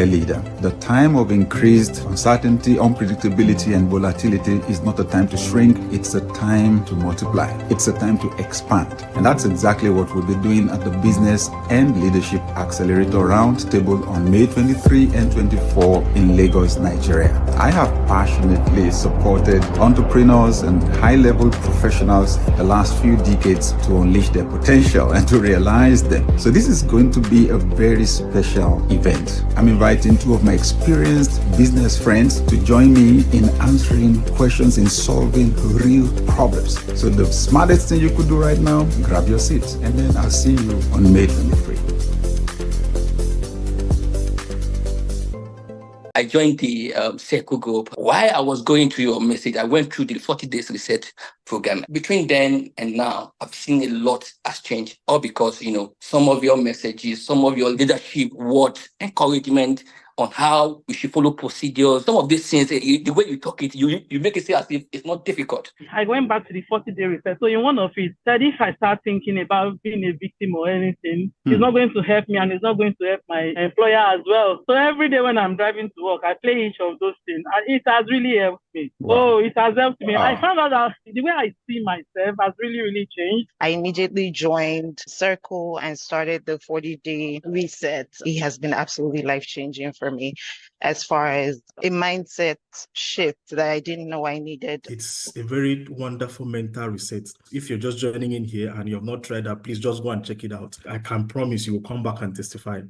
a leader. The time of increased uncertainty, unpredictability, and volatility is not a time to shrink. It's a time to multiply. It's a time to expand. And that's exactly what we'll be doing at the Business and Leadership Accelerator Roundtable on May 23 and 24 in Lagos, Nigeria. I have passionately supported entrepreneurs and high-level professionals the last few decades to unleash their potential and to realize them. So this is going to be a very special event. I'm inviting two of my experienced business friends to join me in answering questions, in solving real problems. So the smartest thing you could do right now, grab your seat, and then I'll see you on May 23. I joined the Circle group. While I was going through your message, I went through the 40 days reset program. Between then and now, I've seen a lot has changed. All because, some of your messages, some of your leadership words, encouragement on how we should follow procedures. Some of these things, the way you talk it, you make it seem as if it's not difficult. I went back to the 40-day reset. So in one of it, that if I start thinking about being a victim or anything, it's not going to help me and it's not going to help my employer as well. So every day when I'm driving to work, I play each of those things. And it has really helped me. Wow. Oh, it has helped me. Wow. I found out that the way I see myself has really, really changed. I immediately joined Circle and started the 40-day reset. It has been absolutely life-changing for me as far as a mindset shift that I didn't know I needed. It's a very wonderful mental reset. If you're just joining in here and you have not tried that, please just go and check it out. I can promise you will come back and testify.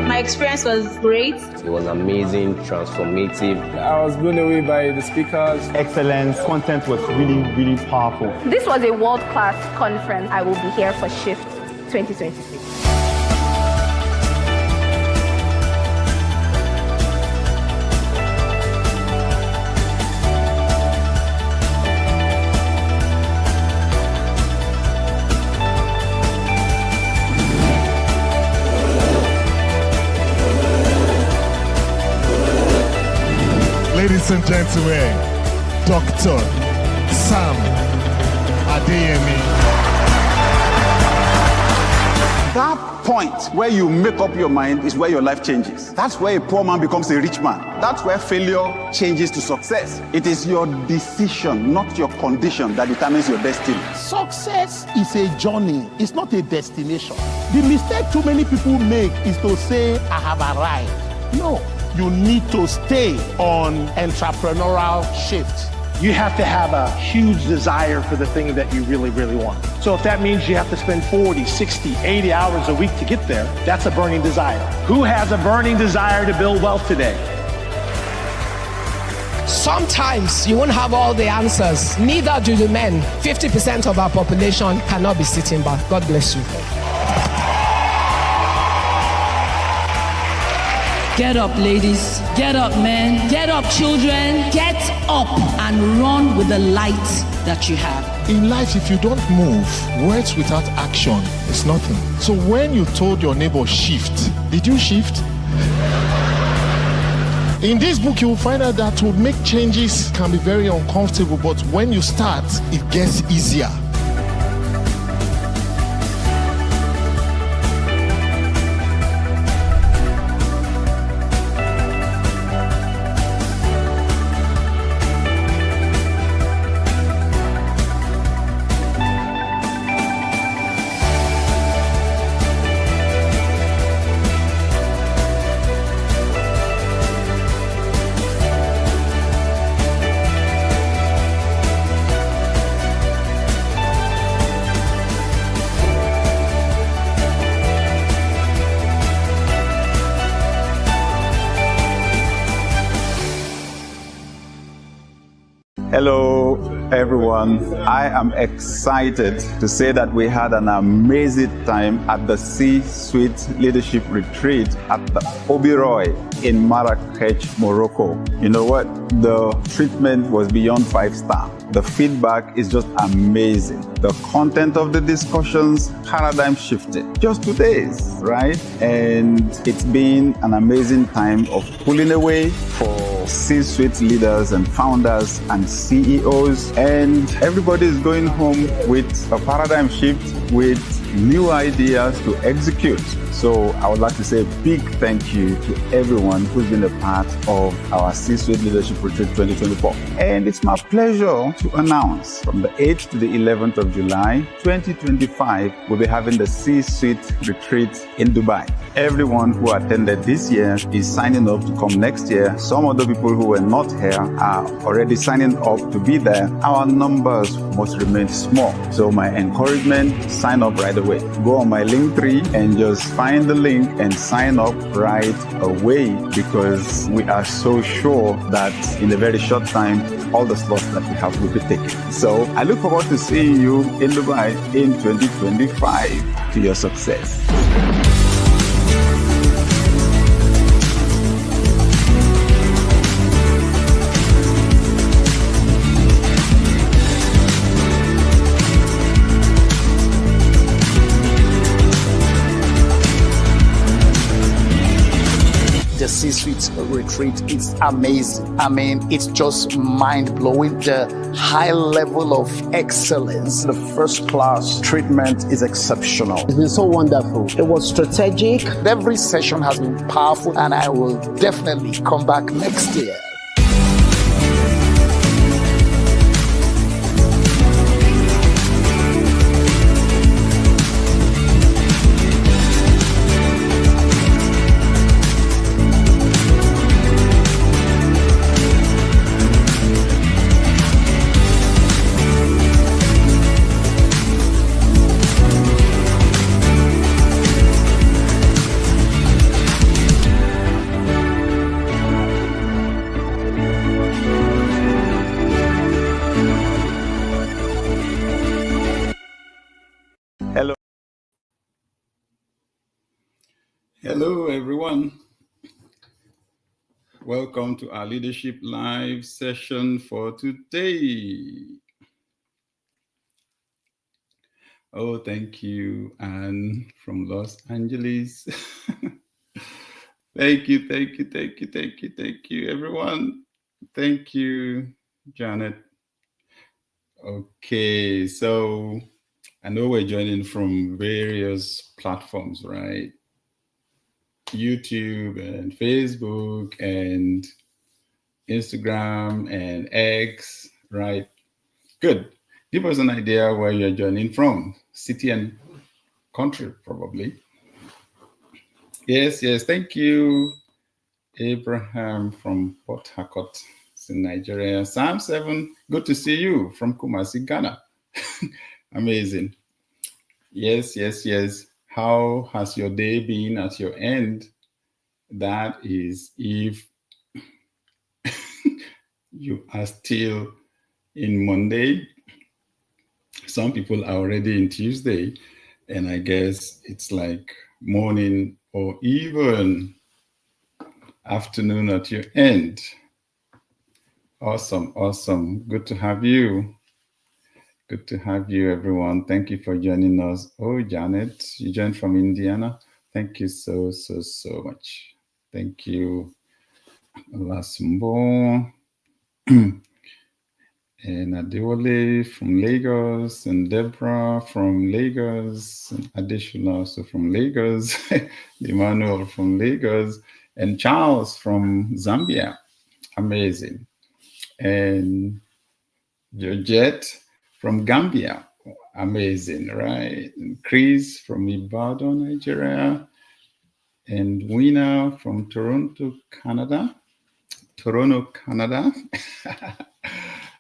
My experience was great. It was amazing, transformative. I was blown away by the speakers. Excellence. Content was really, really powerful. This was a world-class conference. I will be here for Shift 2026. Ladies and gentlemen, Dr. Sam Adeyemi. That point where you make up your mind is where your life changes. That's where a poor man becomes a rich man. That's where failure changes to success. It is your decision, not your condition, that determines your destiny. Success is a journey. It's not a destination. The mistake too many people make is to say, I have arrived. No. You need to stay on entrepreneurial shift. You have to have a huge desire for the thing that you really, really want. So if that means you have to spend 40, 60, 80 hours a week to get there, that's a burning desire. Who has a burning desire to build wealth today? Sometimes you won't have all the answers. Neither do the men. 50% of our population cannot be sitting back. God bless you. Get up, ladies. Get up, men. Get up, children. Get up and run with the light that you have. In life, if you don't move, words without action is nothing. So when you told your neighbor shift, did you shift? In this book, you will find out that to make changes can be very uncomfortable, but when you start, it gets easier. Hello, everyone. I am excited to say that we had an amazing time at the C-Suite Leadership Retreat at the Oberoi in Marrakech, Morocco. You know what? The treatment was beyond 5-star. The feedback is just amazing. The content of the discussions, paradigm shifted. Just 2 days, right? And it's been an amazing time of pulling away for C-suite leaders and founders and CEOs. And everybody is going home with a paradigm shift, with new ideas to execute. So I would like to say a big thank you to everyone who's been a part of our C-Suite Leadership Retreat 2024. And it's my pleasure to announce from the 8th to the 11th of July 2025, we'll be having the C-Suite Retreat in Dubai. Everyone who attended this year is signing up to come next year. Some of the people who were not here are already signing up to be there. Our numbers must remain small. So my encouragement, sign up right away. Go on my Linktree and just find the link and sign up right away, because we are so sure that in a very short time, all the slots that we have will be taken. So I look forward to seeing you in Dubai in 2025 to your success. The C-Suite retreat is amazing. I mean, it's just mind-blowing. The high level of excellence. The first class treatment is exceptional. It's been so wonderful. It was strategic. Every session has been powerful, and I will definitely come back next year. Hello, everyone. Welcome to our Leadership Live session for today. Oh, thank you, Anne from Los Angeles. Thank you, everyone. Thank you, Janet. Okay, so I know we're joining from various platforms, right? YouTube and Facebook and Instagram and X, right? Good. Give us an idea where you're joining from. City and country, probably. Yes, thank you. Abraham from Port Harcourt in Nigeria. Sam 7, good to see you from Kumasi, Ghana. Amazing. Yes. How has your day been at your end? That is if you are still in Monday. Some people are already in Tuesday, and I guess it's like morning or even afternoon at your end. Awesome. Good to have you. Good to have you, everyone. Thank you for joining us. Oh, Janet, you joined from Indiana. Thank you so much. Thank you, Lasumbo, and Adewale from Lagos, and Deborah from Lagos, and Adeshula also from Lagos, Emmanuel from Lagos, and Charles from Zambia. Amazing. And Georgette from Gambia. Amazing, right? And Chris from Ibadan, Nigeria. And Wina from Toronto, Canada.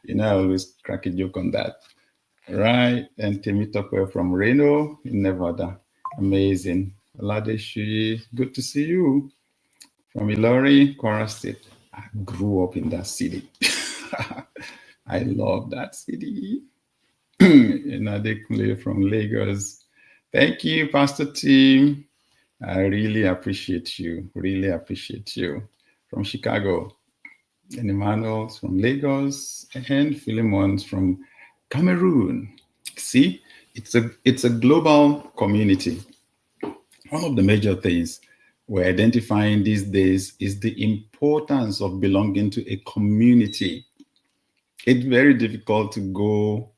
You know, I always crack a joke on that. Right? And Temitope from Reno in Nevada. Amazing. Oladeshi, good to see you. From Ilori, Kwara State. I grew up in that city. I love that city. Nadekunle from Lagos. Thank you, Pastor Tim. I really appreciate you. From Chicago. and Emmanuel's from Lagos, and Philemon's from Cameroon. See, it's a global community. One of the major things we're identifying these days is the importance of belonging to a community. It's very difficult to go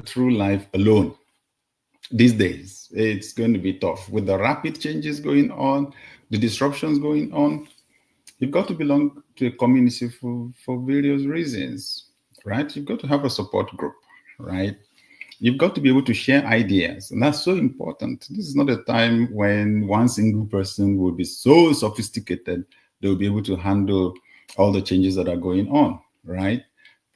through life alone these days. It's going to be tough with the rapid changes going on, the disruptions going on. You've got to belong to a community for various reasons, right? You've got to have a support group, right? You've got to be able to share ideas, and that's so important. This is not a time when one single person will be so sophisticated, they'll be able to handle all the changes that are going on, right?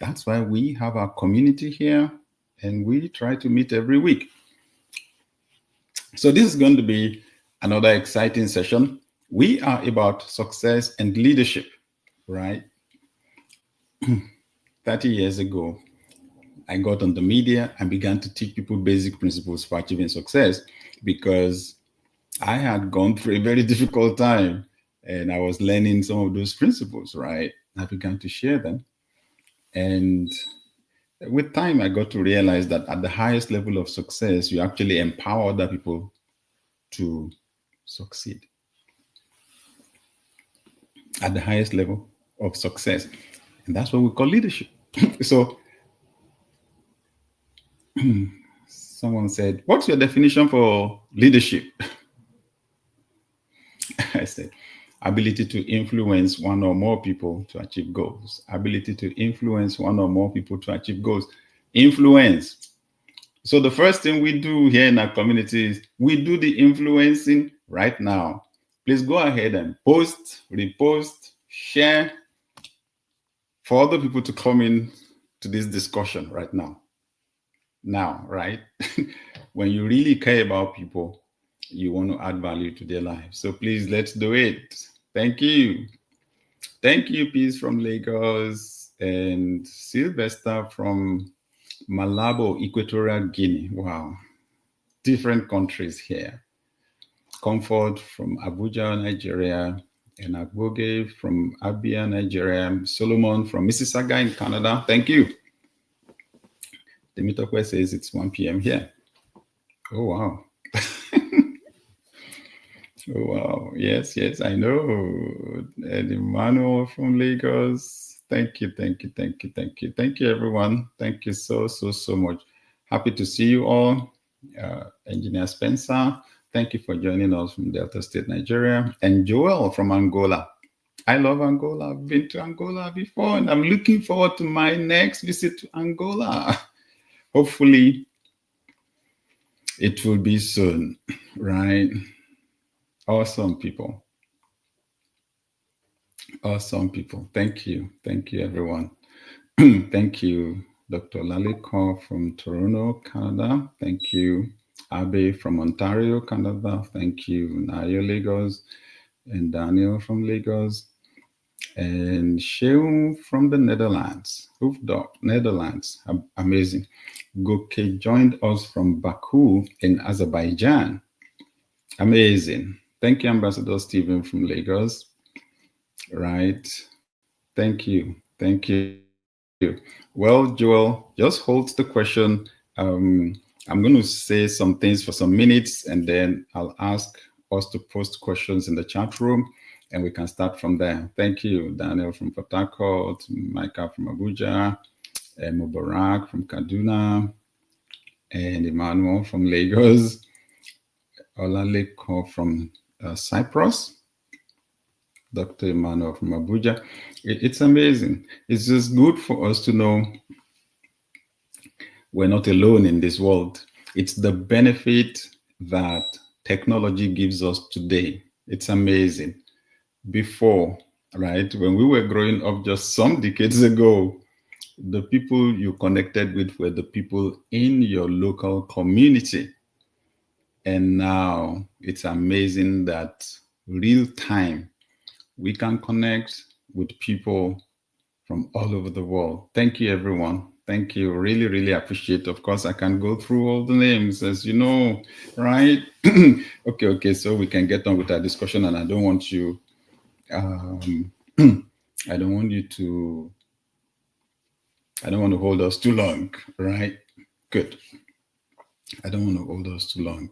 That's why we have our community here, and we try to meet every week. So this is going to be another exciting session. We are about success and leadership, right? 30 years ago, I got on the media and began to teach people basic principles for achieving success because I had gone through a very difficult time and I was learning some of those principles, right? I began to share them. And with time, I got to realize that at the highest level of success, you actually empower other people to succeed. At the highest level of success. And that's what we call leadership. So someone said, what's your definition for leadership? I said, ability to influence one or more people to achieve goals. Ability to influence one or more people to achieve goals. Influence. So the first thing we do here in our community is we do the influencing right now. Please go ahead and post, repost, share for other people to come in to this discussion right now. Now, right? When you really care about people, you want to add value to their lives. So please, let's do it. Thank you. Thank you, Peace from Lagos and Sylvester from Malabo, Equatorial Guinea. Wow. Different countries here. Comfort from Abuja, Nigeria, and Agboge from Abia, Nigeria. Solomon from Mississauga in Canada. Thank you. Demitokwe says it's 1 p.m. here. Oh, wow. Oh, wow. Yes, I know. And Emmanuel from Lagos. Thank you. Thank you, everyone. Thank you so much. Happy to see you all. Engineer Spencer, thank you for joining us from Delta State, Nigeria. And Joel from Angola. I love Angola. I've been to Angola before, and I'm looking forward to my next visit to Angola. Hopefully, it will be soon, right? Awesome people. Awesome people. Thank you. Thank you, everyone. Thank you, Dr. Laliko from Toronto, Canada. Thank you, Abe from Ontario, Canada. Thank you, Nayo Lagos, and Daniel from Lagos, and Sheung from the Netherlands. Hoofddorp, Netherlands. Amazing. Goke joined us from Baku in Azerbaijan. Amazing. Thank you, Ambassador Stephen from Lagos. Right. Thank you. Thank you. Well, Joel, just hold the question. I'm going to say some things for some minutes, and then I'll ask us to post questions in the chat room, and we can start from there. Thank you, Daniel from Port Harcourt, Micah from Abuja, Mubarak from Kaduna, and Emmanuel from Lagos, Olaleko from Cyprus, Dr. Emmanuel from Abuja. It's amazing. It's just good for us to know we're not alone in this world. It's the benefit that technology gives us today. It's amazing. Before, right, when we were growing up just some decades ago, the people you connected with were the people in your local community. And now it's amazing that real time, we can connect with people from all over the world. Thank you, everyone. Thank you. Really, really appreciate it. Of course, I can go through all the names, as you know, right? Okay. So we can get on with our discussion, and I don't want you I don't want to hold us too long, right? Good. I don't want to hold us too long.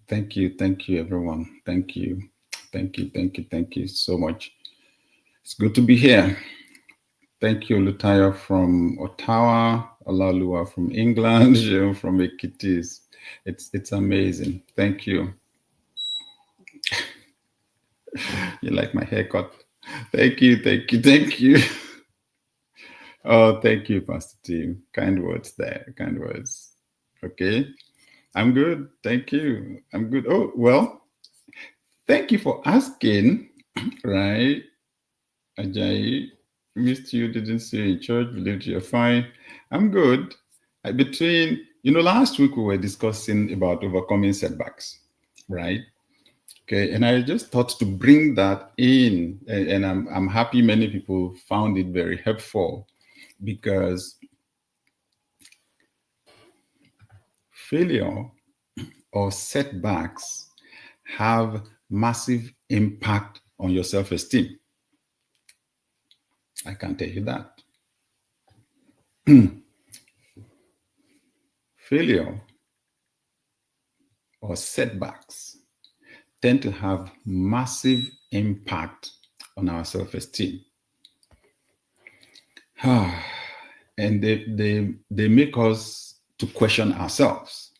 Thank you, everyone. Thank you so much. It's good to be here. Thank you, Lutaya from Ottawa, Olaluwa from England, Jean from Ekitis. It's amazing. Thank you. You like my haircut? Thank you. Oh, thank you, Pastor Tim. Kind words there. Kind words. Okay. I'm good. Thank you. I'm good. Oh, well, thank you for asking, right? Ajayi, missed you, didn't see you in church, believed you're fine. I'm good. Last week we were discussing about overcoming setbacks, right? Okay, and I just thought to bring that in, and I'm happy many people found it very helpful, because failure or setbacks have massive impact on your self-esteem. I can tell you that. Failure or setbacks tend to have massive impact on our self-esteem. And they make us to question ourselves.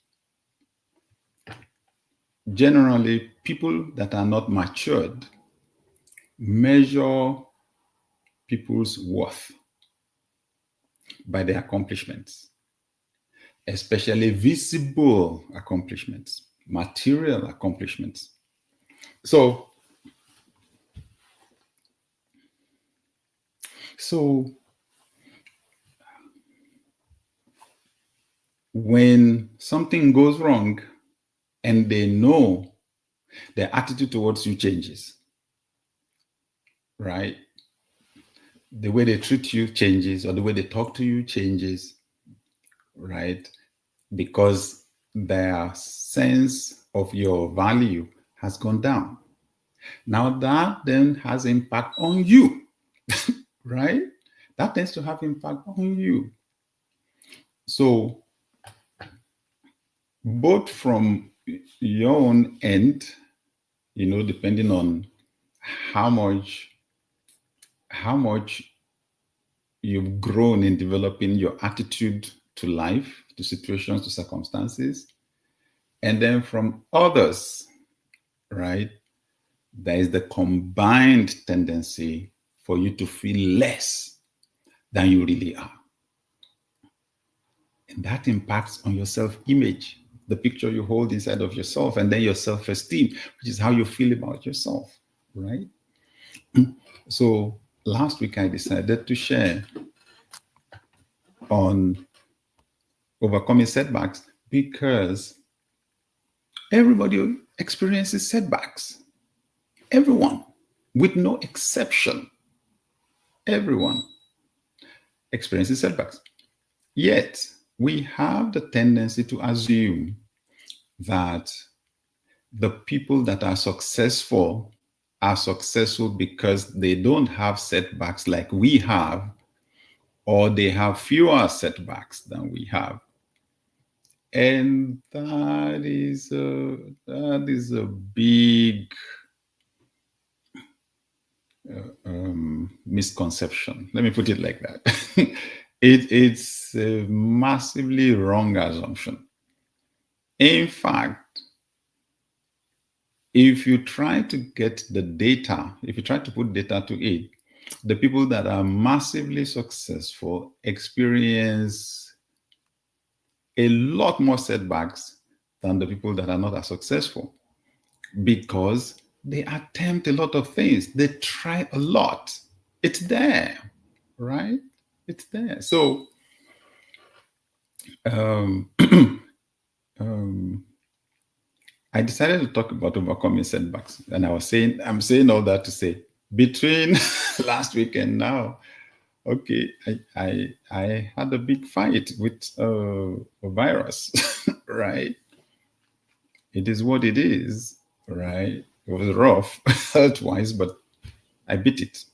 Generally, people that are not matured measure people's worth by their accomplishments, especially visible accomplishments, material accomplishments. So when something goes wrong and they know, their attitude towards you changes, right? The way they treat you changes, or the way they talk to you changes, right? Because their sense of your value has gone down. Now that then has impact on you, right? That tends to have impact on you. So both from your own end, depending on how much you've grown in developing your attitude to life, to situations, to circumstances, and then from others, right? There is the combined tendency for you to feel less than you really are. And that impacts on your self-image, the picture you hold inside of yourself, and then your self-esteem, which is how you feel about yourself, right? So last week I decided to share on overcoming setbacks, because everybody experiences setbacks. Everyone, with no exception, everyone experiences setbacks. Yet, we have the tendency to assume that the people that are successful because they don't have setbacks like we have, or they have fewer setbacks than we have. And that is a big misconception. Let me put it like that. It's a massively wrong assumption. In fact, if you try to get the data, if you try to put data to it, the people that are massively successful experience a lot more setbacks than the people that are not as successful, because they attempt a lot of things. They try a lot. It's there, right? It's there. So I decided to talk about overcoming setbacks, and I'm saying all that to say, between last week and now, okay, I had a big fight with a virus, right? It is what it is, right? It was rough health-wise, but I beat it.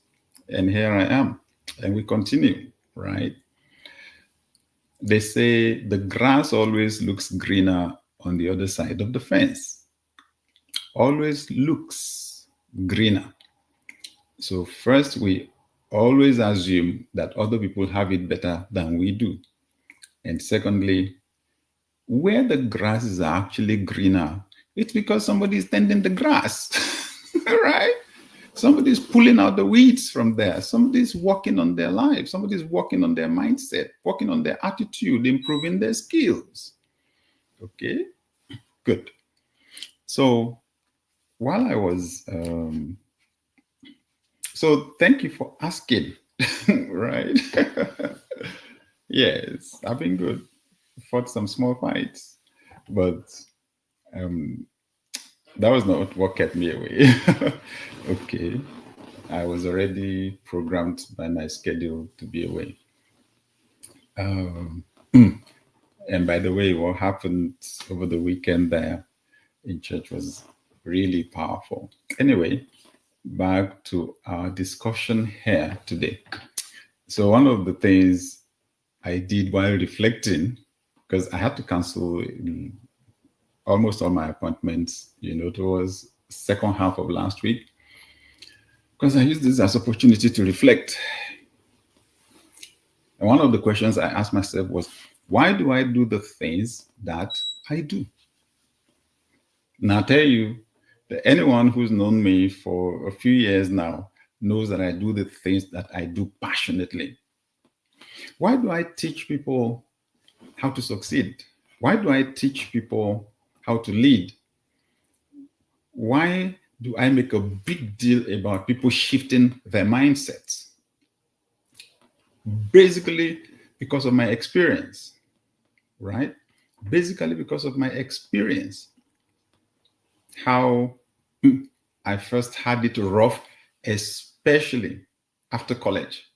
And here I am. And we continue, right? They say the grass always looks greener on the other side of the fence. Always looks greener. So first, we always assume that other people have it better than we do. And secondly, where the grass is actually greener, it's because somebody is tending the grass, right? Somebody's pulling out the weeds from there. Somebody's working on their life. Somebody's working on their mindset, working on their attitude, improving their skills. Okay, good. So while I was, so thank you for asking, right? Yes, I've been good. Fought some small fights, but that was not what kept me away. Okay. I was already programmed by my schedule to be away. And by the way, what happened over the weekend there in church was really powerful. Anyway, back to our discussion here today. So one of the things I did while reflecting, because I had to cancel almost all my appointments, towards second half of last week, because I used this as an opportunity to reflect. And one of the questions I asked myself was, why do I do the things that I do? Now, I'll tell you that anyone who's known me for a few years now knows that I do the things that I do passionately. Why do I teach people how to succeed? Why do I teach people how to lead? Why do I make a big deal about people shifting their mindsets? Basically, because of my experience, right? Basically, because of my experience. How I first had it rough, especially after college,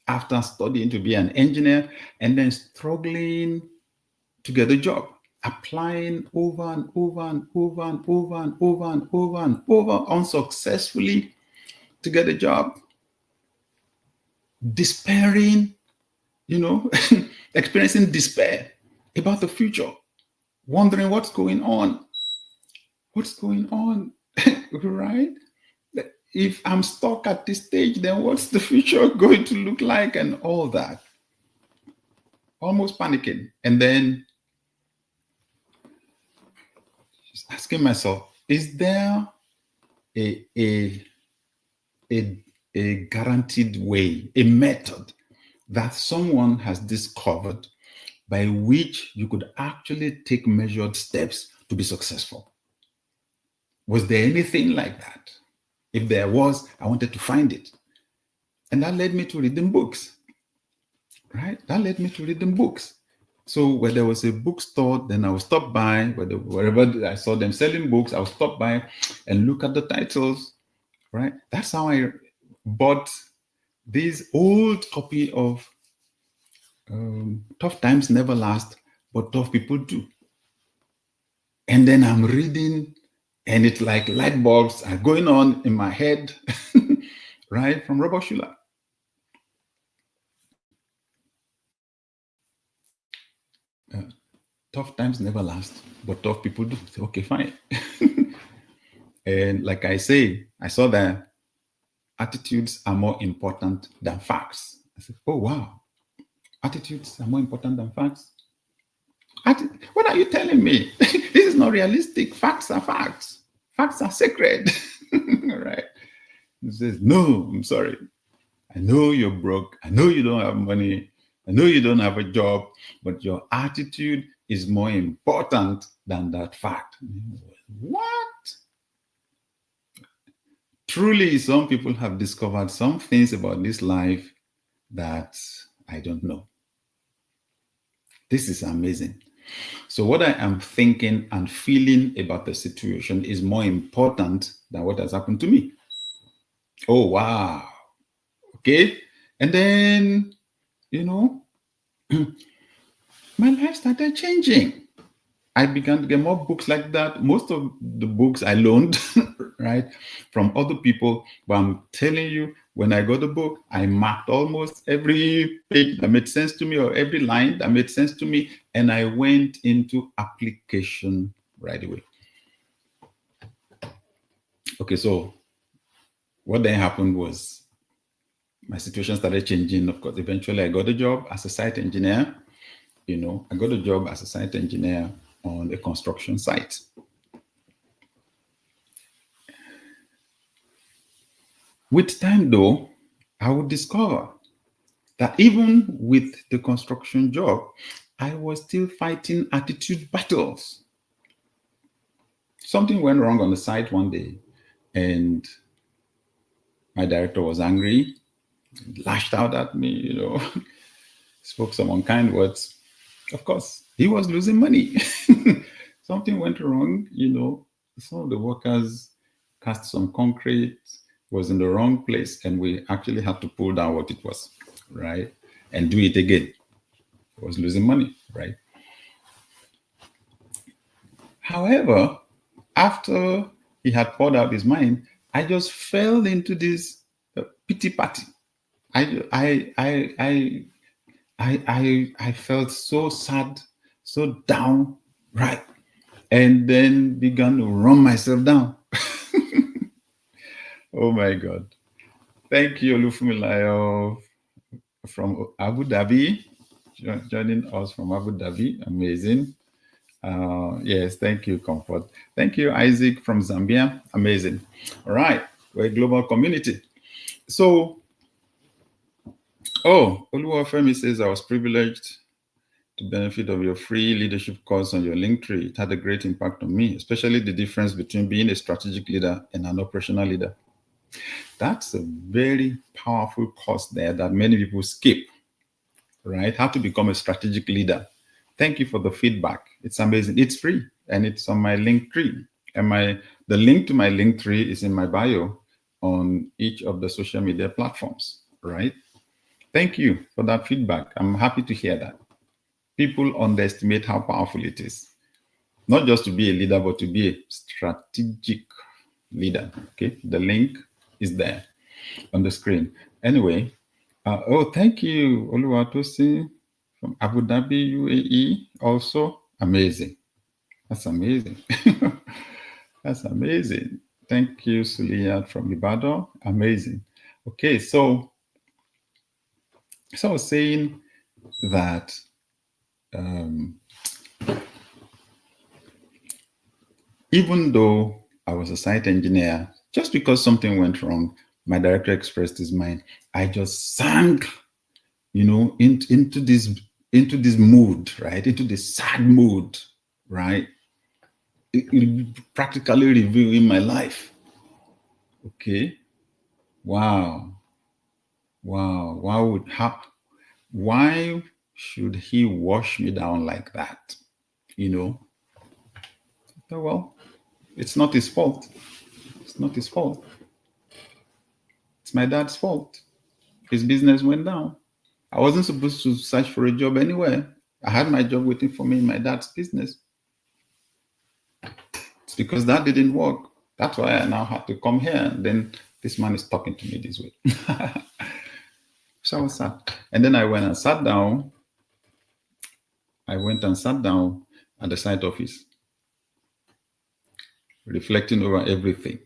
after studying to be an engineer and then struggling to get a job, applying over and over and over and over and over and over and over unsuccessfully to get a job, despairing, experiencing despair about the future, wondering what's going on, right? If I'm stuck at this stage, then what's the future going to look like and all that? Almost panicking. And then just asking myself, is there a guaranteed way, a method that someone has discovered by which you could actually take measured steps to be successful? Was there anything like that? If there was, I wanted to find it. And that led me to reading books, right? That led me to reading books. So where there was a bookstore, then I would stop by, wherever I saw them selling books, I would stop by and look at the titles, right? That's how I bought this old copy of Tough Times Never Last, but Tough People Do. And then I'm reading, and it's like light bulbs are going on in my head, right? From Robert Schuller. Tough times never last, but tough people do. Okay, fine. And like I say, I saw that attitudes are more important than facts. I said, oh, wow. Attitudes are more important than facts? What are you telling me? This is not realistic. Facts are facts. Facts are sacred. Right? He says, no, I'm sorry. I know you're broke. I know you don't have money. I know you don't have a job, but your attitude is more important than that fact. What? Truly, some people have discovered some things about this life that I don't know. This is amazing. So what I am thinking and feeling about the situation is more important than what has happened to me. Oh, wow. Okay. And then, my life started changing. I began to get more books like that. Most of the books I loaned, right, from other people. But I'm telling you, When I got the book, I marked almost every page that made sense to me or every line that made sense to me, and I went into application right away. Okay, so what then happened was my situation started changing. Of course, eventually I got a job as a site engineer. I got a job as a site engineer on a construction site. With time, though, I would discover that even with the construction job, I was still fighting attitude battles. Something went wrong on the site one day, and my director was angry, lashed out at me, spoke some unkind words. Of course, he was losing money. Something went wrong, some of the workers cast some concrete, was in the wrong place, and we actually had to pull down what it was, right? And do it again. He was losing money, right? However, after he had poured out his mind, I just fell into this pity party. I felt so sad, so down, right? And then began to run myself down. Oh my God. Thank you, Olufumilayo from Abu Dhabi, joining us from Abu Dhabi. Amazing. Yes, thank you, Comfort. Thank you, Isaac from Zambia. Amazing. All right, we're a global community. So, Oluwafemi says, I was privileged to benefit of your free leadership course on your Linktree. It had a great impact on me, especially the difference between being a strategic leader and an operational leader. That's a very powerful course there that many people skip, right? How to become a strategic leader. Thank you for the feedback. It's amazing. It's free and it's on my Linktree. And the link to my Linktree is in my bio on each of the social media platforms, right? Thank you for that feedback. I'm happy to hear that. People underestimate how powerful it is. Not just to be a leader, but to be a strategic leader. Okay, the link is there on the screen. Anyway, thank you, Oluwatosi from Abu Dhabi, UAE. Also amazing. That's amazing. That's amazing. Thank you, Suliyat from Ibadan. Amazing. Okay, so I was saying that even though I was a site engineer, just because something went wrong, my director expressed his mind. I just sank, into this mood, right? Into this sad mood, right? It practically reviewing my life. Okay. Wow. Why should he wash me down like that? Well, it's not his fault. It's not his fault. It's my dad's fault. His business went down. I wasn't supposed to search for a job anywhere. I had my job waiting for me in my dad's business. It's because that didn't work. That's why I now had to come here. And then this man is talking to me this way. So I was sad. And then I went and sat down. I went and sat down at the site office, reflecting over everything.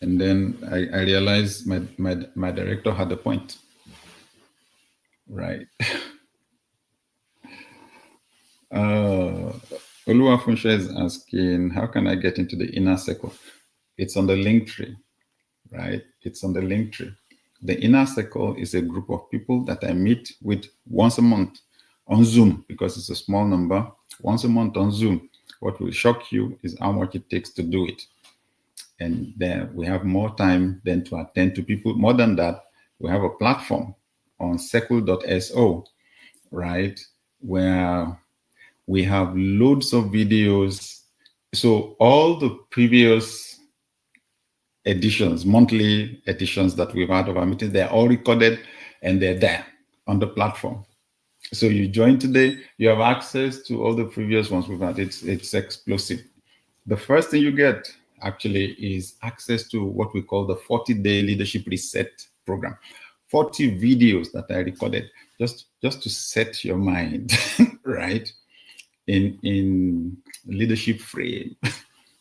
And then I realized my director had a point, right? Oluwafunsha is asking, how can I get into the inner circle? It's on the Linktree, right? It's on the Linktree. The inner circle is a group of people that I meet with once a month on Zoom, because it's a small number, once a month on Zoom. What will shock you is how much it takes to do it. And then we have more time than to attend to people. More than that, we have a platform on circle.so, right? Where we have loads of videos. So all the previous editions, monthly editions that we've had of our meetings, they're all recorded and they're there on the platform. So you join today, you have access to all the previous ones we've had. It's explosive. The first thing you get actually is access to what we call the 40-day leadership reset program. 40 videos that I recorded just to set your mind right in leadership frame.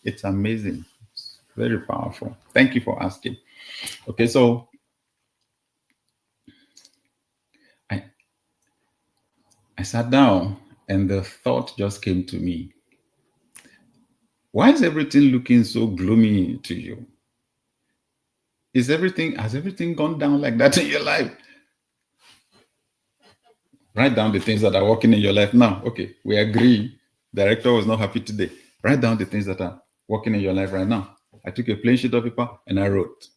It's amazing. It's very powerful. Thank you for asking. Okay, so I sat down and the thought just came to me. Why is everything looking so gloomy to you? Has everything gone down like that in your life? Write down the things that are working in your life now. Okay, we agree. Director was not happy today. Write down the things that are working in your life right now. I took a plain sheet of paper and I wrote.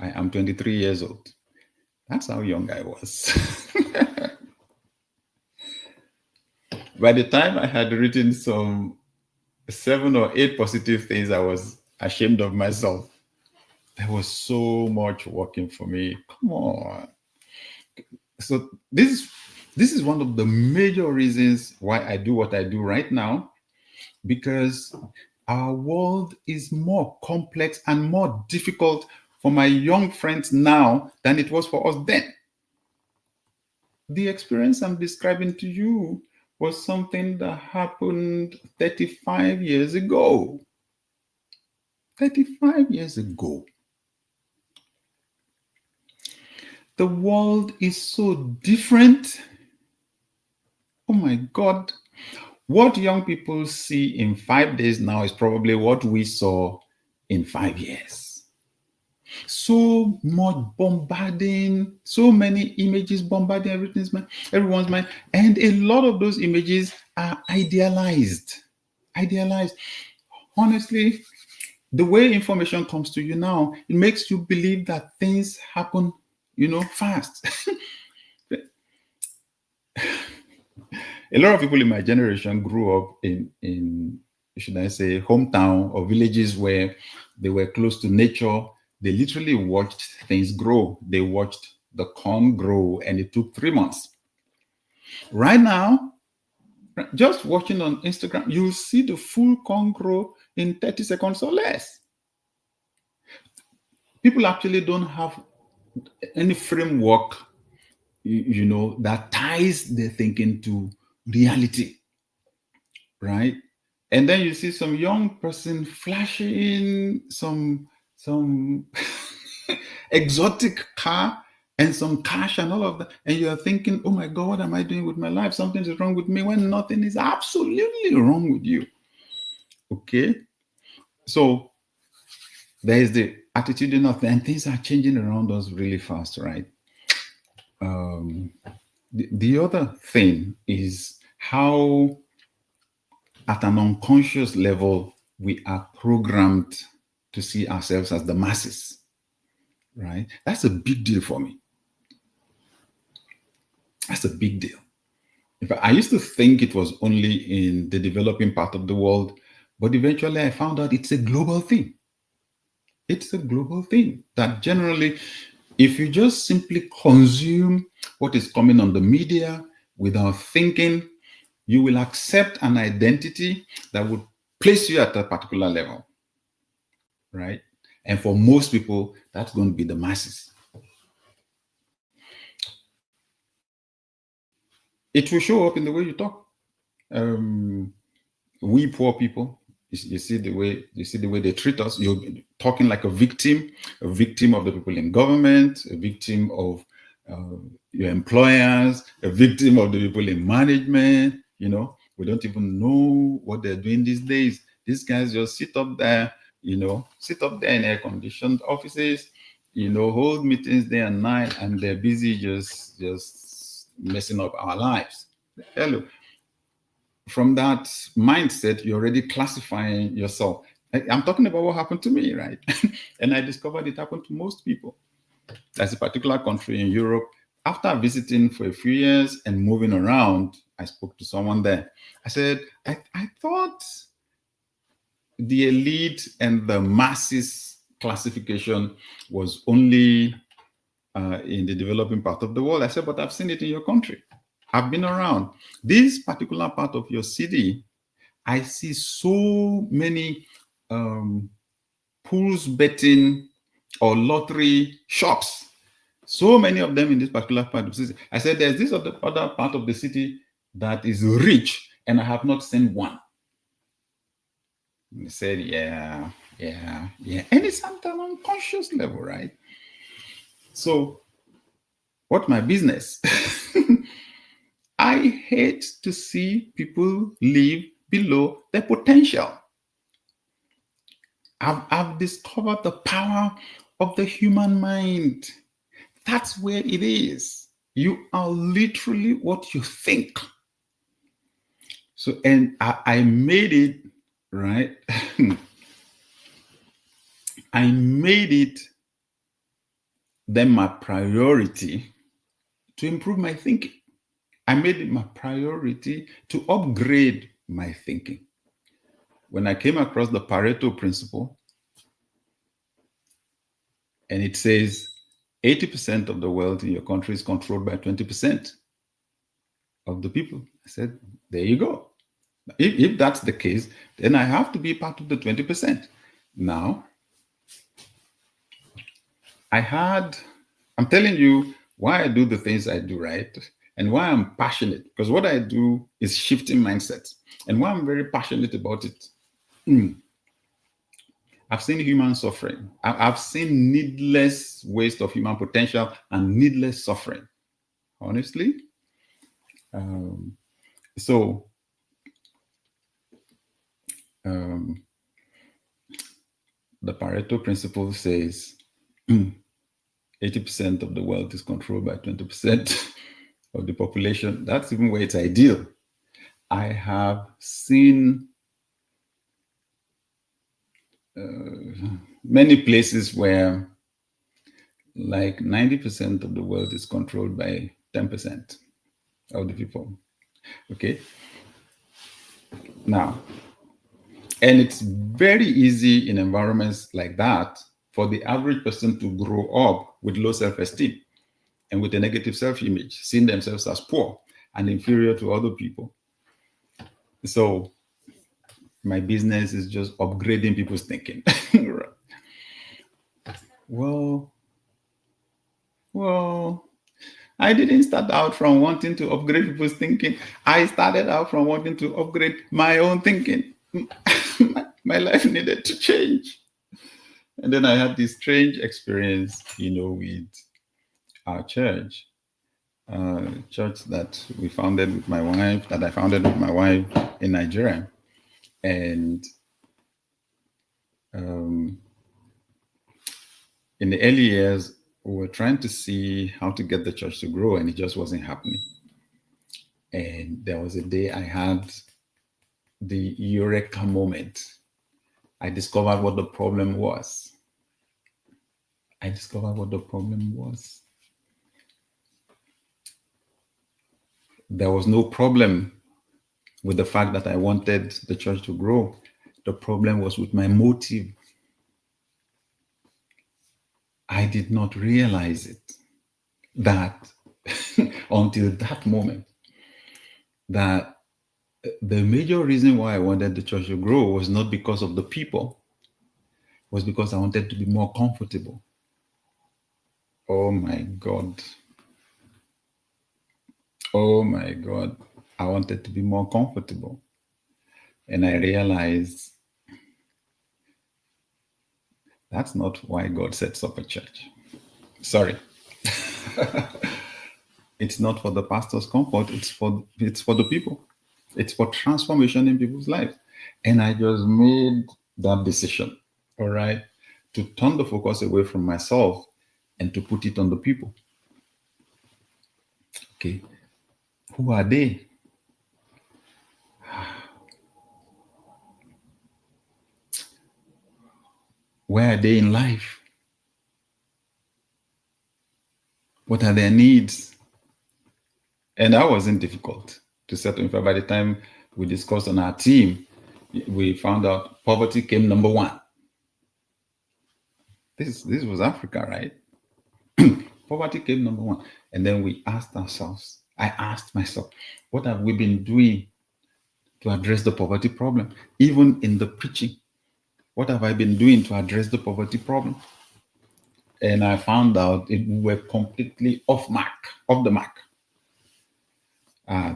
I am 23 years old. That's how young I was. By the time I had written some 7 or 8 positive things, I was ashamed of myself. There was so much working for me. Come on. So this is one of the major reasons why I do what I do right now, because our world is more complex and more difficult for my young friends now than it was for us then. The experience I'm describing to you was something that happened 35 years ago. 35 years ago. The world is so different. Oh my God. What young people see in 5 days now is probably what we saw in 5 years. So much bombarding, so many images bombarding everyone's mind. And a lot of those images are idealized. Idealized. Honestly, the way information comes to you now, it makes you believe that things happen, fast. A lot of people in my generation grew up in, should I say, hometown or villages where they were close to nature. They literally watched things grow. They watched the corn grow, and it took 3 months. Right now, just watching on Instagram, you'll see the full corn grow in 30 seconds or less. People actually don't have any framework, that ties their thinking to reality, right? And then you see some young person flashing some exotic car and some cash and all of that, and you're thinking, oh my God, what am I doing with my life? Something is wrong with me, when nothing is absolutely wrong with you. Okay, so there is the attitudinal thing, and things are changing around us really fast, right? The other thing is how, at an unconscious level, we are programmed to see ourselves as the masses, right? That's a big deal for me. That's a big deal. In fact, I used to think it was only in the developing part of the world, but eventually I found out it's a global thing. It's a global thing that generally, if you just simply consume what is coming on the media without thinking, you will accept an identity that would place you at a particular level, right? And for most people, that's going to be the masses. It will show up in the way you talk. We poor people, you see the way they treat us. You're talking like a victim of the people in government, a victim of your employers, a victim of the people in management. We don't even know what they're doing these days. These guys just sit up there in air-conditioned offices, hold meetings day and night, and they're busy just messing up our lives. Hello. From that mindset, you're already classifying yourself. I'm talking about what happened to me, right? And I discovered it happened to most people. There's a particular country in Europe. After visiting for a few years and moving around, I spoke to someone there. I said, I thought the elite and the masses classification was only in the developing part of the world. I said, but I've seen it in your country. I've been around. This particular part of your city I see so many pools betting or lottery shops. So many of them in this particular part of the city. I said, there's this other part of the city that is rich, and I have not seen one. And they said, yeah. And it's at an unconscious level, right? So, what's my business? I hate to see people live below their potential. I've discovered the power of the human mind. That's where it is. You are literally what you think. So, and I made it, right? I made it then my priority to improve my thinking. I made it my priority to upgrade my thinking. When I came across the Pareto principle, and it says 80% of the wealth in your country is controlled by 20% of the people. I said, there you go. If that's the case, then I have to be part of the 20%. Now, I'm telling you why I do the things I do, right? And why I'm passionate, because what I do is shifting mindsets. And why I'm very passionate about it. I've seen human suffering. I've seen needless waste of human potential and needless suffering, honestly. The Pareto principle says 80% of the wealth is controlled by 20% of the population. That's even where it's ideal. I have seen many places where like 90% of the wealth is controlled by 10% of the people. Okay. Now, and it's very easy in environments like that for the average person to grow up with low self-esteem and with a negative self-image, seeing themselves as poor and inferior to other people. So my business is just upgrading people's thinking. Well, I didn't start out from wanting to upgrade people's thinking. I started out from wanting to upgrade my own thinking. My life needed to change. And then I had this strange experience, with our church, church that we founded with my wife, that I founded with my wife in Nigeria. And in the early years, we were trying to see how to get the church to grow, and it just wasn't happening. And there was a day I had the eureka moment. I discovered what the problem was. There was no problem with the fact that I wanted the church to grow. The problem was with my motive. I did not realize it, that until that moment, that the major reason why I wanted the church to grow was not because of the people, was because I wanted to be more comfortable. Oh my God. I wanted to be more comfortable. And I realized that's not why God sets up a church. Sorry. It's not for the pastor's comfort, it's for the people. It's for transformation in people's lives. And I just made that decision, all right, to turn the focus away from myself and to put it on the people. Okay. Who are they? Where are they in life? What are their needs? And that wasn't difficult to settle. In fact, by the time we discussed on our team, we found out poverty came number one. This was Africa, right? Poverty came number one. And then we asked ourselves, I asked myself, what have we been doing to address the poverty problem? Even in the preaching, what have I been doing to address the poverty problem? And I found out we were completely off the mark.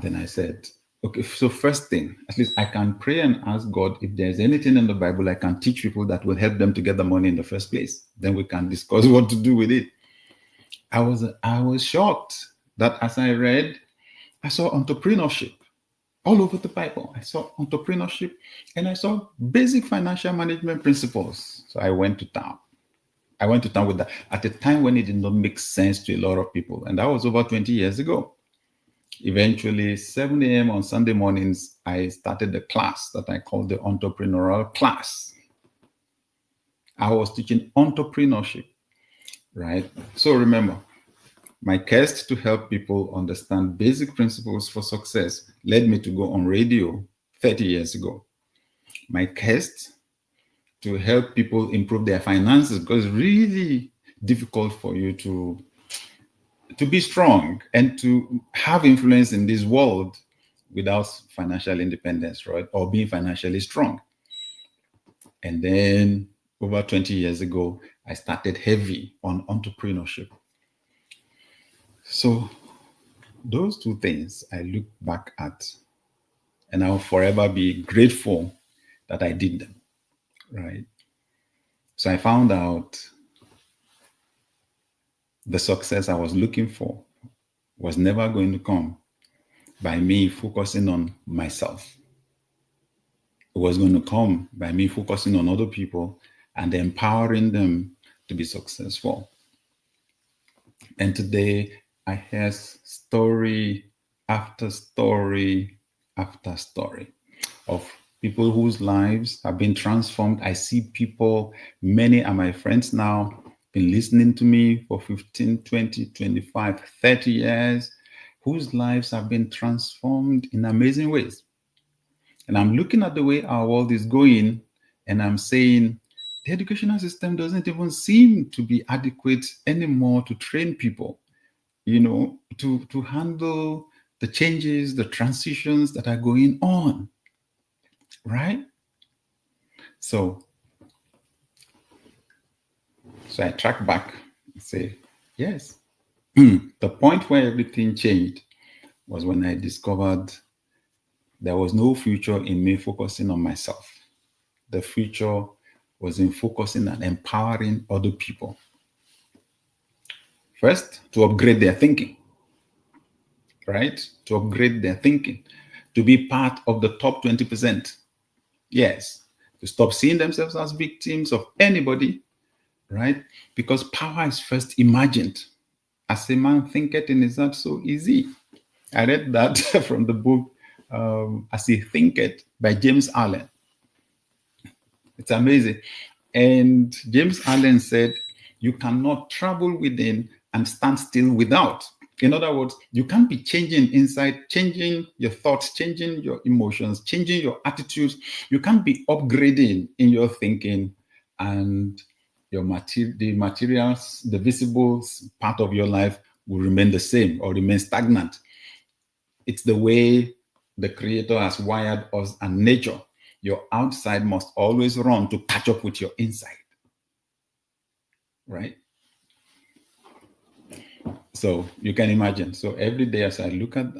Then I said, okay, so first thing, at least I can pray and ask God if there's anything in the Bible I can teach people that will help them to get the money in the first place. Then we can discuss what to do with it. I was shocked that as I read, I saw entrepreneurship all over the Bible. I saw entrepreneurship and I saw basic financial management principles. So I went to town. I went to town with that at a time when it did not make sense to a lot of people. And that was over 20 years ago. Eventually, 7 a.m. on Sunday mornings, I started the class that I called the entrepreneurial class. I was teaching entrepreneurship, right? So remember, my quest to help people understand basic principles for success led me to go on radio 30 years ago. My quest to help people improve their finances, because it's really difficult for you to be strong and to have influence in this world without financial independence, right? Or being financially strong. And then over 20 years ago, I started heavy on entrepreneurship. So those two things I look back at, and I'll forever be grateful that I did them, right? So I found out the success I was looking for was never going to come by me focusing on myself. It was going to come by me focusing on other people and empowering them to be successful. And today I hear story after story after story of people whose lives have been transformed. I see people, many are my friends now, been listening to me for 15, 20, 25, 30 years, whose lives have been transformed in amazing ways. And I'm looking at the way our world is going, and I'm saying the educational system doesn't even seem to be adequate anymore to train people, to handle the changes, the transitions that are going on, right? So I track back and say, yes, the point where everything changed was when I discovered there was no future in me focusing on myself. The future was in focusing and empowering other people. First, to upgrade their thinking, right? To upgrade their thinking, to be part of the top 20%. Yes, to stop seeing themselves as victims of anybody, right? Because power is first imagined. As a man thinketh in his heart, so easy. I read that from the book As He Thinketh by James Allen. It's amazing. And James Allen said, you cannot travel within and stand still without. In other words, you can't be changing inside, changing your thoughts, changing your emotions, changing your attitudes. You can't be upgrading in your thinking, and the materials, the visible part of your life will remain the same or remain stagnant. It's the way the Creator has wired us and nature. Your outside must always run to catch up with your inside, right? So you can imagine. So every day as I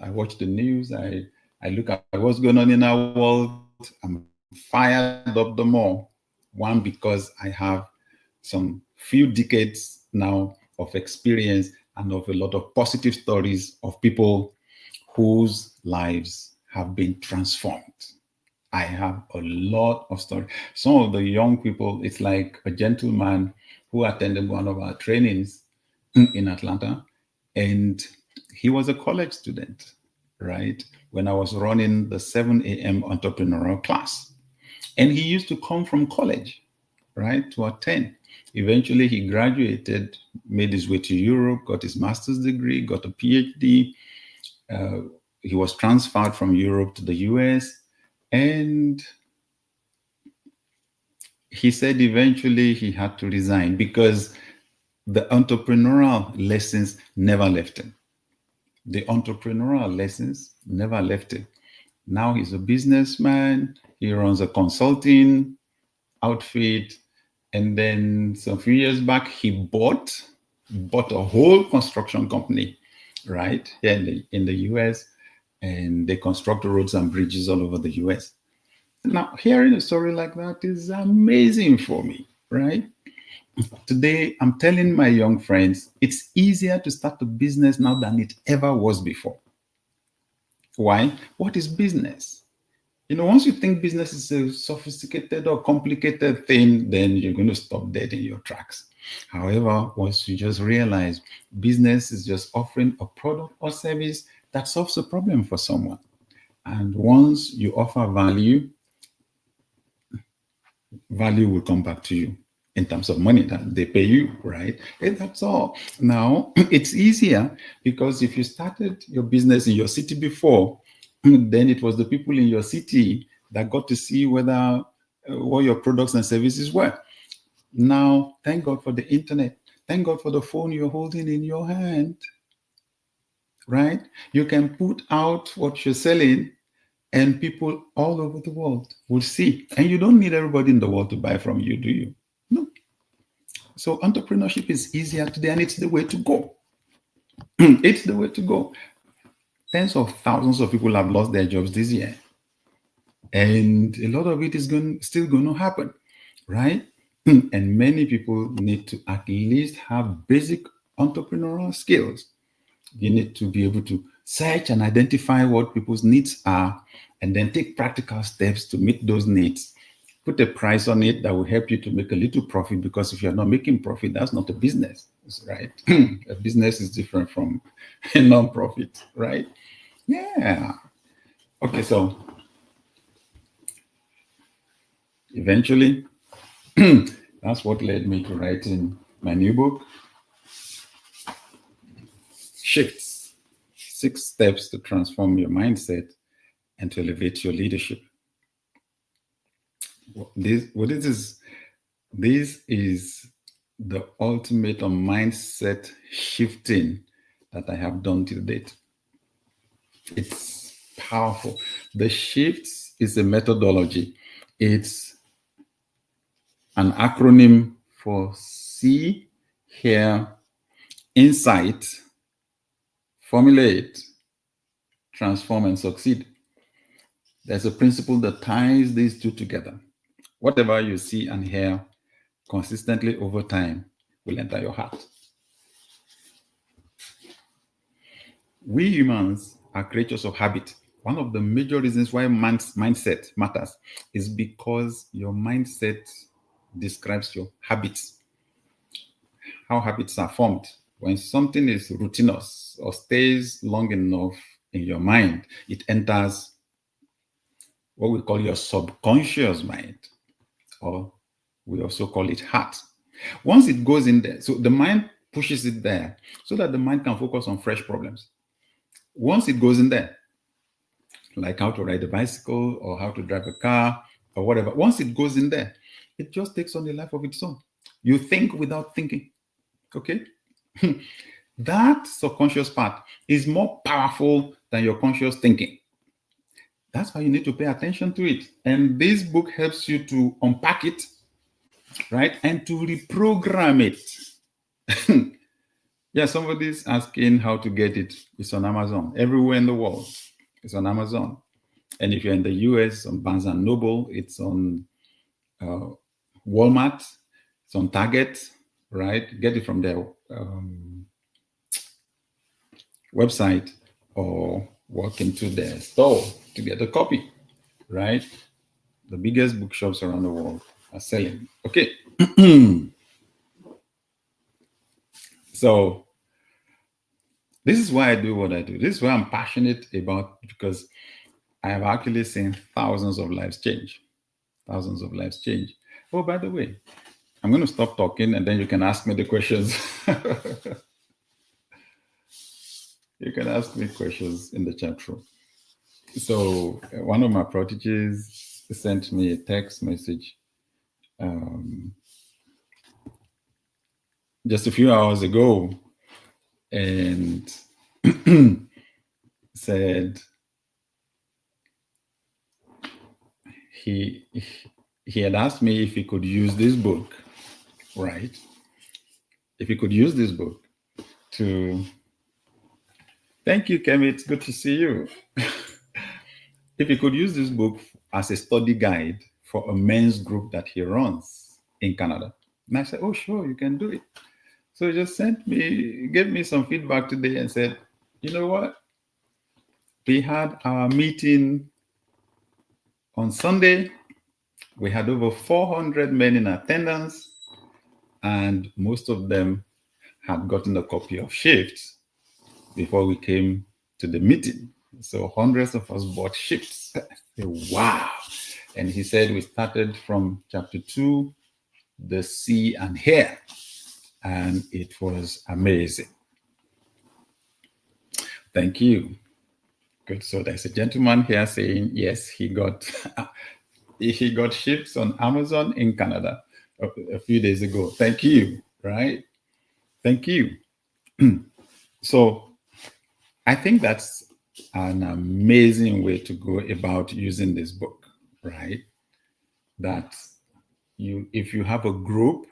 watch the news, I look at what's going on in our world, I'm fired up the more. One, because I have some few decades now of experience and of a lot of positive stories of people whose lives have been transformed. I have a lot of stories. Some of the young people, it's like a gentleman who attended one of our trainings in Atlanta, and he was a college student, right? When I was running the 7 a.m. entrepreneurial class. And he used to come from college, right, to attend. Eventually, he graduated, made his way to Europe, got his master's degree, got a PhD. He was transferred from Europe to the US. And he said eventually he had to resign because the entrepreneurial lessons never left him. The entrepreneurial lessons never left him. Now he's a businessman. He runs a consulting outfit. And then some few years back, he bought a whole construction company, right, here in the US. And they construct roads and bridges all over the US. Now, hearing a story like that is amazing for me, right? Today, I'm telling my young friends, it's easier to start a business now than it ever was before. Why? What is business? Once you think business is a sophisticated or complicated thing, then you're going to stop dead in your tracks. However, once you just realize business is just offering a product or service that solves a problem for someone. And once you offer value will come back to you in terms of money that they pay you, right? And that's all. Now, it's easier because if you started your business in your city before, then it was the people in your city that got to see whether what your products and services were. Now, thank God for the internet. Thank God for the phone you're holding in your hand, right? You can put out what you're selling and people all over the world will see. And you don't need everybody in the world to buy from you, do you? No. So entrepreneurship is easier today, and it's the way to go. It's the way to go. Tens of thousands of people have lost their jobs this year. And a lot of it is still going to happen, right? And many people need to at least have basic entrepreneurial skills. You need to be able to search and identify what people's needs are, and then take practical steps to meet those needs. Put a price on it that will help you to make a little profit, because if you're not making profit, that's not a business, right? A business is different from a non-profit, right? Yeah. Okay, so eventually, that's what led me to writing my new book, Shifts: 6 Steps to Transform Your Mindset and to Elevate Your Leadership. This is the ultimate on mindset shifting that I have done to date. It's powerful. The Shifts is a methodology. It's an acronym for see, hear, insight, formulate, transform, and succeed. There's a principle that ties these two together. Whatever you see and hear consistently over time will enter your heart. We humans are creatures of habit. One of the major reasons why mindset matters is because your mindset describes your habits, how habits are formed. When something is routinous or stays long enough in your mind, it enters what we call your subconscious mind, or we also call it heart. Once it goes in there, so the mind pushes it there so that the mind can focus on fresh problems. Once it goes in there, like how to ride a bicycle or how to drive a car or whatever, once it goes in there, it just takes on a life of its own. You think without thinking, okay? That subconscious part is more powerful than your conscious thinking. That's why you need to pay attention to it. And this book helps you to unpack it, right? And to reprogram it. Yeah, somebody's asking how to get it. It's on Amazon. Everywhere in the world, it's on Amazon. And if you're in the US, on Barnes & Noble, it's on Walmart, it's on Target, right? Get it from their website or walk into their store to get a copy, right? The biggest bookshops around the world are selling. Okay. So this is why I do what I do. This is why I'm passionate about, because I have actually seen thousands of lives change. Thousands of lives change. Oh, by the way, I'm going to stop talking and then you can ask me the questions. You can ask me questions in the chat room. So one of my proteges sent me a text message just a few hours ago and said, he had asked me if he could use this book, right? If he could use this book to, thank you, Kemi, it's good to see you. If he could use this book as a study guide for a men's group that he runs in Canada. And I said, oh, sure, you can do it. So he just gave me some feedback today and said, you know what? We had our meeting on Sunday. We had over 400 men in attendance, and most of them had gotten a copy of Shifts before we came to the meeting. So hundreds of us bought Shifts. Wow. And he said we started from chapter 2, the see and hear, and it was amazing. Thank you. Good. So there's a gentleman here saying, yes, he got Shifts on Amazon in Canada a few days ago. Thank you. Right? Thank you. So I think that's an amazing way to go about using this book, right? That if you have a group,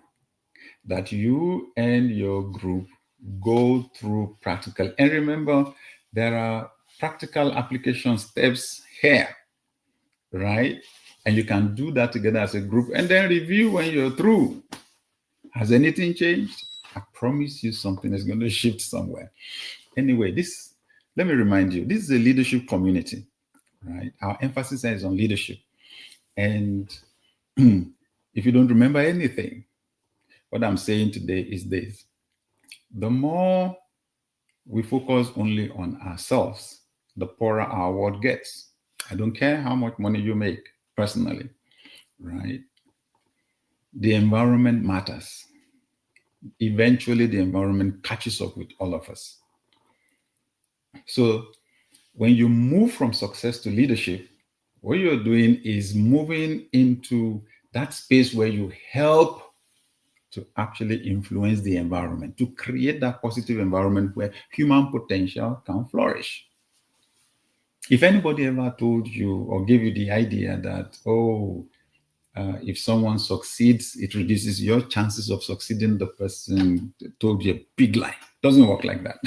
that you and your group go through practical. And remember, there are practical application steps here, right? And you can do that together as a group and then review when you're through. Has anything changed? I promise you something is going to shift somewhere. Anyway, let me remind you, this is a leadership community, right? Our emphasis is on leadership. And if you don't remember anything, what I'm saying today is this. The more we focus only on ourselves, the poorer our world gets. I don't care how much money you make personally, right? The environment matters. Eventually, the environment catches up with all of us. So when you move from success to leadership, what you're doing is moving into that space where you help to actually influence the environment, to create that positive environment where human potential can flourish. If anybody ever told you or gave you the idea that, if someone succeeds, it reduces your chances of succeeding, the person told you a big lie. It doesn't work like that.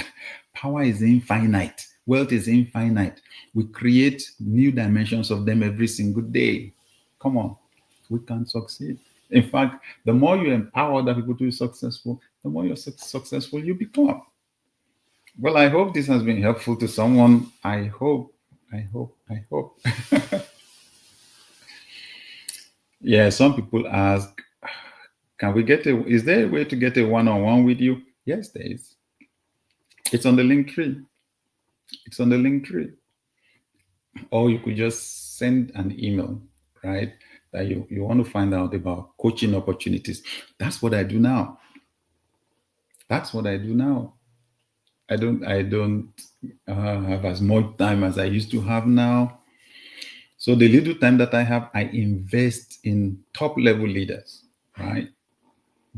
Power is infinite. Wealth is infinite. We create new dimensions of them every single day. Come on, we can succeed. In fact, the more you empower other people to be successful, the more you're successful you become. Well, I hope this has been helpful to someone. I hope. Yeah, some people ask, is there a way to get a one-on-one with you? Yes, there is. It's on the link tree. Or you could just send an email, right? That you want to find out about coaching opportunities. That's what I do now. I don't have as much time as I used to have now. So the little time that I have, I invest in top-level leaders, right?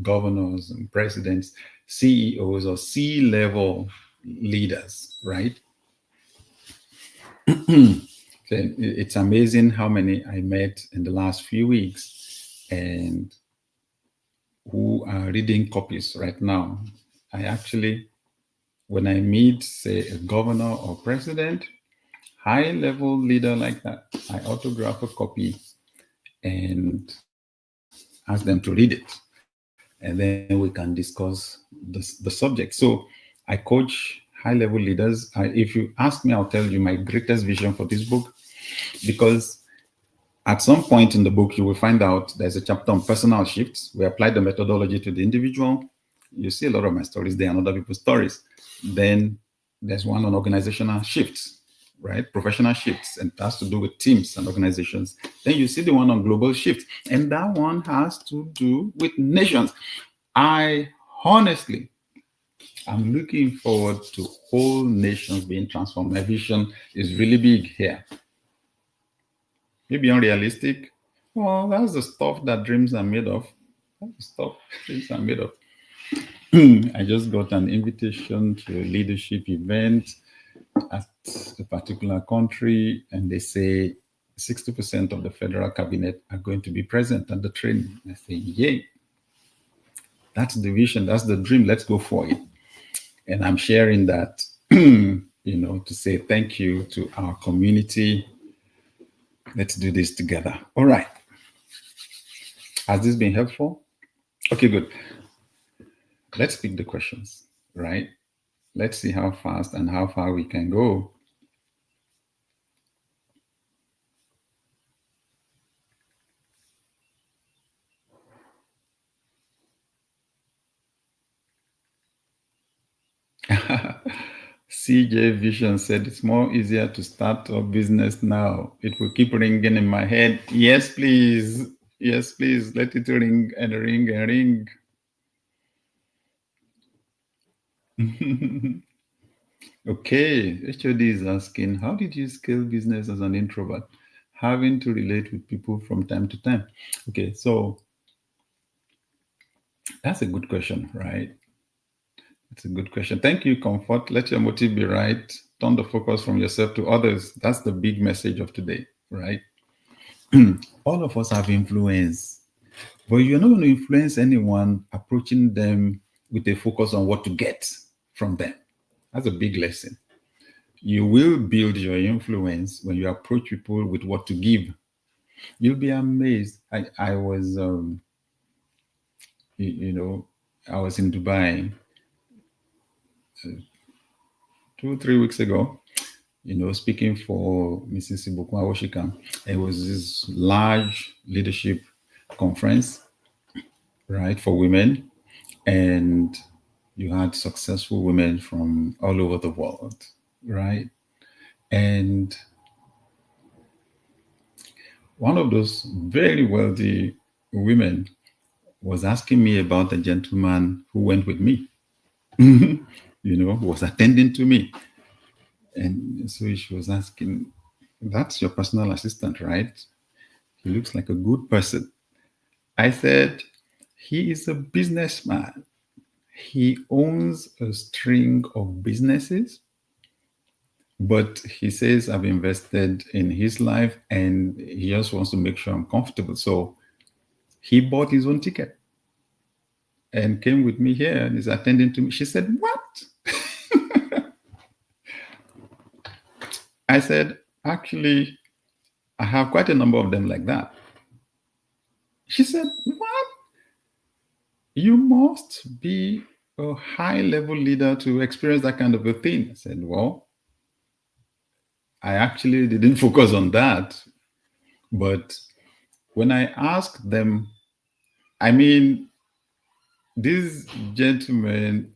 Governors and presidents, CEOs or C-level leaders, right? It's amazing how many I met in the last few weeks and who are reading copies right now. I actually, when I meet, say, a governor or president, high-level leader like that, I autograph a copy and ask them to read it. And then we can discuss the subject. So I coach high-level leaders. If you ask me, I'll tell you my greatest vision for this book, because at some point in the book, you will find out there's a chapter on personal shifts. We apply the methodology to the individual. You see a lot of my stories there and other people's stories. Then there's one on organizational shifts, right? Professional shifts, and it has to do with teams and organizations. Then you see the one on global shifts, and that one has to do with nations. I honestly, I'm looking forward to whole nations being transformed. My vision is really big here. Maybe unrealistic. Well, that's the stuff that dreams are made of. That's the stuff dreams are made of. I just got an invitation to a leadership event at a particular country, and they say 60% of the federal cabinet are going to be present at the training. I say, yay. That's the vision. That's the dream. Let's go for it. And I'm sharing that, to say thank you to our community. Let's do this together. All right. Has this been helpful? Okay, good. Let's pick the questions, right? Let's see how fast and how far we can go. CJ Vision said it's more easier to start a business now. It will keep ringing in my head. Yes, please. Yes, please. Let it ring and ring and ring. Okay. HOD is asking, how did you scale business as an introvert? Having to relate with people from time to time. Okay, so that's a good question, right? It's a good question. Thank you, Comfort. Let your motive be right. Turn the focus from yourself to others. That's the big message of today, right? All of us have influence, but you're not going to influence anyone approaching them with a focus on what to get from them. That's a big lesson. You will build your influence when you approach people with what to give. You'll be amazed. I was, I was in Dubai 2-3 weeks ago, speaking for Mrs. Ibukwa Washika. It was this large leadership conference, right, for women. And you had successful women from all over the world, right? And one of those very wealthy women was asking me about the gentleman who went with me, was attending to me. And so she was asking, that's your personal assistant, right? He looks like a good person. I said, he is a businessman. He owns a string of businesses, but he says, I've invested in his life and he just wants to make sure I'm comfortable. So he bought his own ticket and came with me here and is attending to me. She said, what? I said, actually, I have quite a number of them like that. She said, what? You must be a high-level leader to experience that kind of a thing. I said, well, I actually didn't focus on that. But when I asked them, I mean, these gentlemen,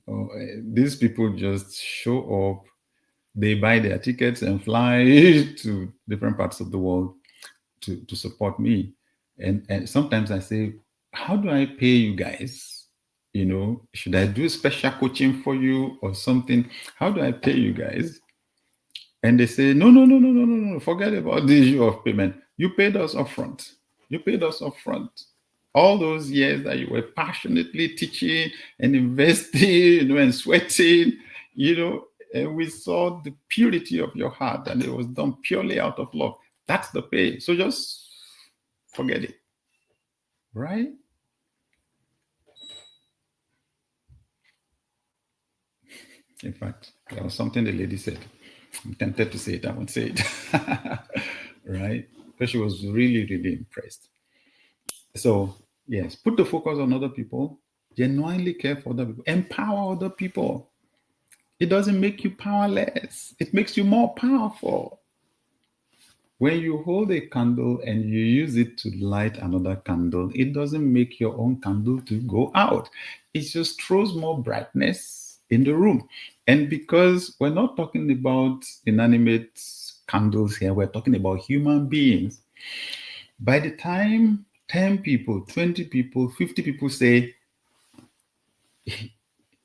these people just show up, they buy their tickets and fly to different parts of the world to support me. And sometimes I say, how do I pay you guys? Should I do special coaching for you or something? How do I pay you guys? And they say, no, forget about the issue of payment. You paid us upfront. You paid us upfront. All those years that you were passionately teaching and investing, and sweating, and we saw the purity of your heart, and it was done purely out of love. That's the pay. So just forget it. Right? In fact, there was something the lady said. I'm tempted to say it. I won't say it. Right? But she was really, really impressed. So, yes, put the focus on other people. Genuinely care for other people. Empower other people. It doesn't make you powerless. It makes you more powerful. When you hold a candle and you use it to light another candle, it doesn't make your own candle to go out. It just throws more brightness in the room. And because we're not talking about inanimate candles here, we're talking about human beings. By the time 10 people, 20 people, 50 people say,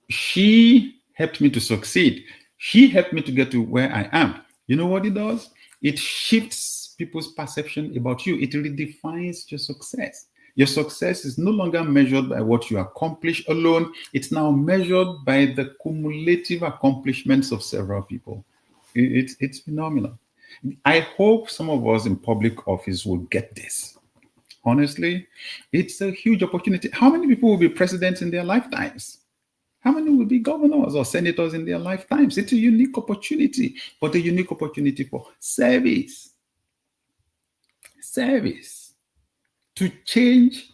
she helped me to succeed, she helped me to get to where I am, you know what it does? It shifts people's perception about you. It redefines your success. Your success is no longer measured by what you accomplish alone. It's now measured by the cumulative accomplishments of several people. It's phenomenal. I hope some of us in public office will get this. Honestly, it's a huge opportunity. How many people will be presidents in their lifetimes? How many will be governors or senators in their lifetimes? It's a unique opportunity, but a unique opportunity for service. Service. To change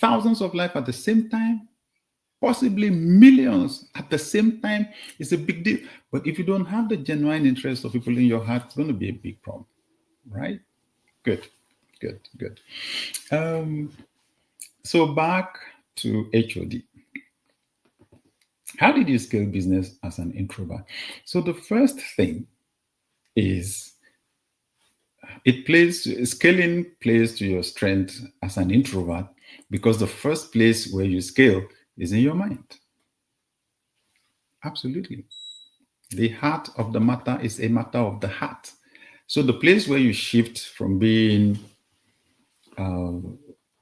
thousands of lives at the same time, possibly millions at the same time, is a big deal. But if you don't have the genuine interest of people in your heart, it's going to be a big problem, right? Good. So back to HOD. How did you scale business as an introvert? So the first thing is scaling plays to your strength as an introvert, because the first place where you scale is in your mind. Absolutely. The heart of the matter is a matter of the heart. So the place where you shift from being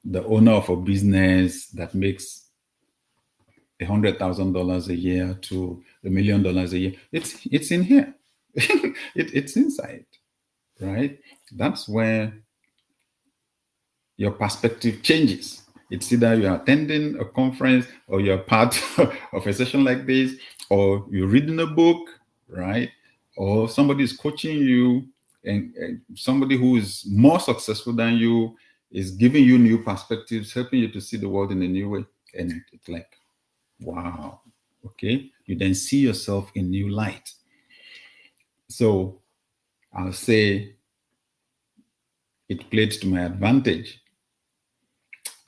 the owner of a business that makes $100,000 a year to $1 million a year, it's in here. It's inside, right? That's where your perspective changes. It's either you're attending a conference or you're part of a session like this, or you're reading a book, right? Or somebody is coaching you, and somebody who is more successful than you is giving you new perspectives, helping you to see the world in a new way. And it's like, wow, okay? You then see yourself in new light. So I'll say it played to my advantage.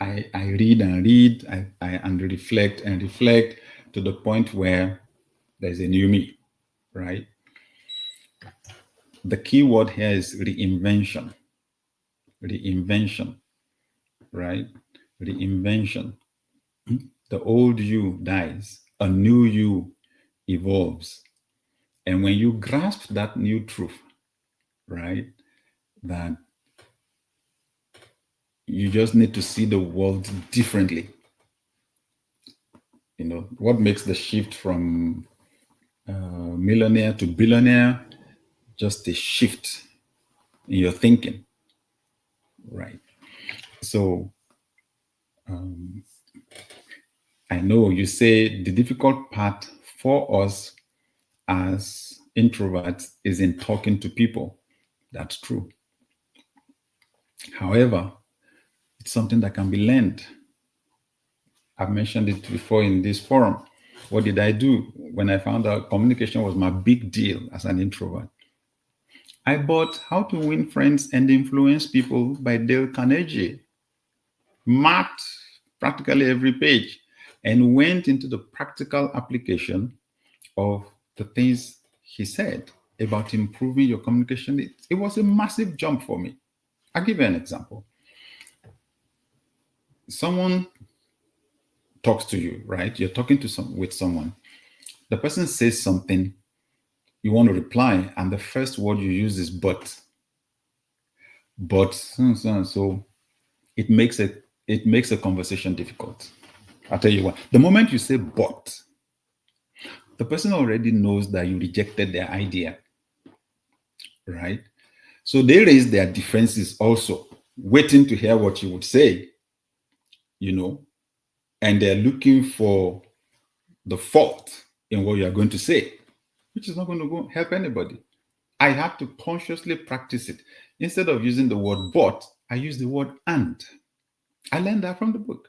I read and read, and reflect and reflect to the point where there's a new me, right? The key word here is reinvention. Reinvention, right? Reinvention. The old you dies, a new you evolves. And when you grasp that new truth, right, that you just need to see the world differently. You know, what makes the shift from millionaire to billionaire? Just a shift in your thinking, right? So I know you say the difficult part for us as introverts is in talking to people. That's true. However, it's something that can be learned. I've mentioned it before in this forum. What did I do when I found out communication was my big deal as an introvert? I bought How to Win Friends and Influence People by Dale Carnegie, marked practically every page, and went into the practical application of the things he said about improving your communication. It was a massive jump for me. I'll give you an example. Someone talks to you, right? You're talking with someone. The person says something, you want to reply, and the first word you use is but. But so it makes a conversation difficult. I'll tell you what. The moment you say but, the person already knows that you rejected their idea, right? So they raise their defenses also, waiting to hear what you would say, you know, and they're looking for the fault in what you're going to say, which is not going to help anybody. I had to consciously practice it. Instead of using the word but, I use the word and. I learned that from the book.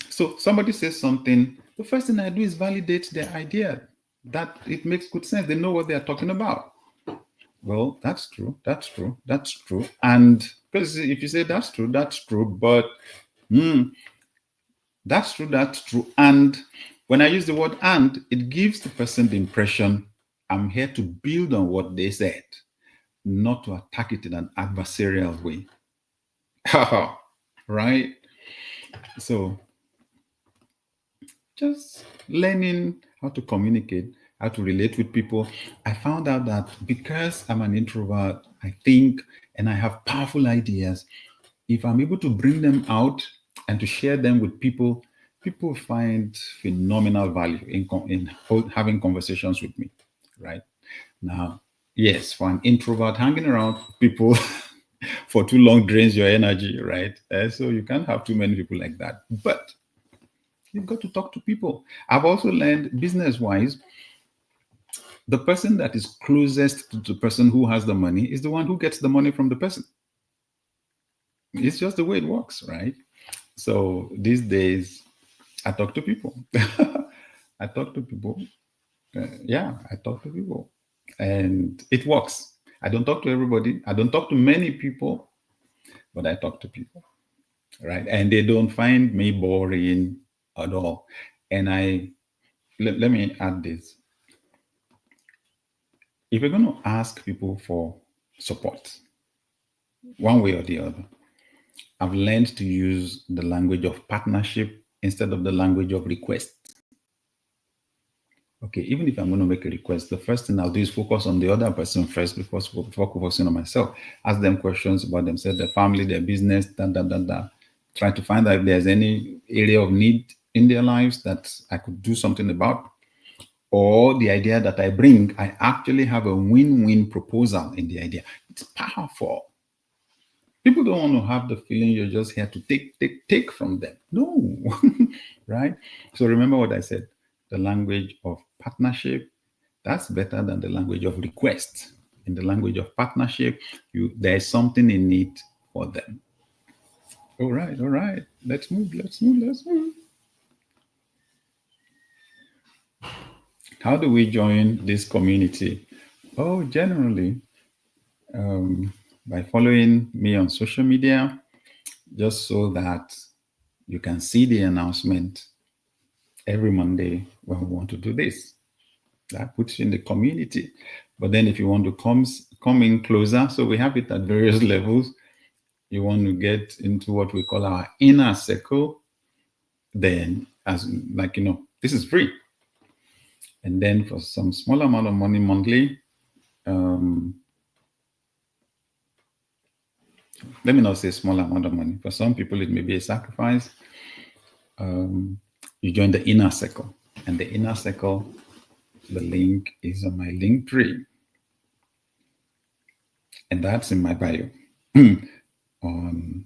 So somebody says something, the first thing I do is validate their idea, that it makes good sense. They know what they're talking about. Well, that's true. And because if you say that's true, but that's true. And when I use the word and, it gives the person the impression I'm here to build on what they said, not to attack it in an adversarial way. Right? So just learning how to communicate, how to relate with people. I found out that because I'm an introvert, I think, and I have powerful ideas, if I'm able to bring them out and to share them with people, people find phenomenal value in having conversations with me, right? Now, yes, for an introvert, hanging around people for too long drains your energy, right? So you can't have too many people like that. But you've got to talk to people. I've also learned business-wise, the person that is closest to the person who has the money is the one who gets the money from the person. It's just the way it works, right? So these days, I talk to people. I talk to people. I talk to people. And it works. I don't talk to everybody. I don't talk to many people, but I talk to people, right? And they don't find me boring at all. And let me add this. If you're going to ask people for support, one way or the other, I've learned to use the language of partnership instead of the language of request. Okay, even if I'm going to make a request, the first thing I'll do is focus on the other person first before focusing on myself. Ask them questions about themselves, their family, their business, Try to find out if there's any area of need in their lives that I could do something about. Or the idea that I bring, I actually have a win-win proposal in the idea. It's powerful. People don't want to have the feeling you're just here to take from them. No, right? So remember what I said, the language of partnership, that's better than the language of request. In the language of partnership, there's something in it for them. All right. Let's move. How do we join this community? Oh, generally, by following me on social media, just so that you can see the announcement every Monday when we want to do this. That puts you in the community. But then if you want to come in closer, so we have it at various levels. You want to get into what we call our inner circle, then this is free. And then for some small amount of money monthly, let me not say small amount of money. For some people, it may be a sacrifice. You join the inner circle. And the inner circle, the link is on my link tree. And that's in my bio on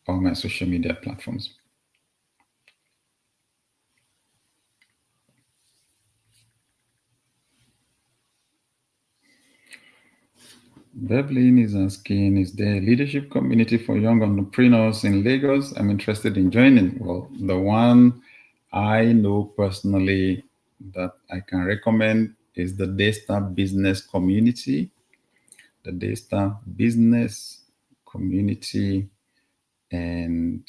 all my social media platforms. Beverly is asking, is there a leadership community for young entrepreneurs in Lagos? I'm interested in joining. Well, the one I know personally that I can recommend is the Daystar Business Community. The Daystar Business Community. And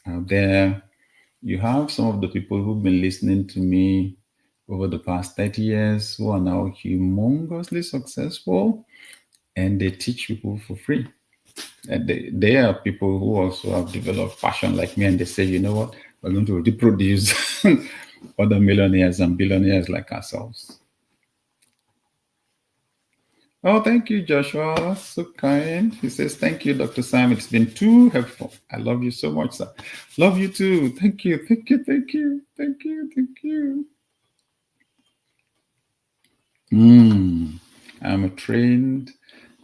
out there, you have some of the people who've been listening to me over the past 30 years who are now humongously successful, and they teach people for free. And they are people who also have developed passion like me, and they say, you know what, we're going to reproduce other millionaires and billionaires like ourselves. Oh, thank you, Joshua. That's so kind. He says, thank you, Dr. Sam. It's been too helpful. I love you so much, sir. Love you too. Thank you. I'm a trained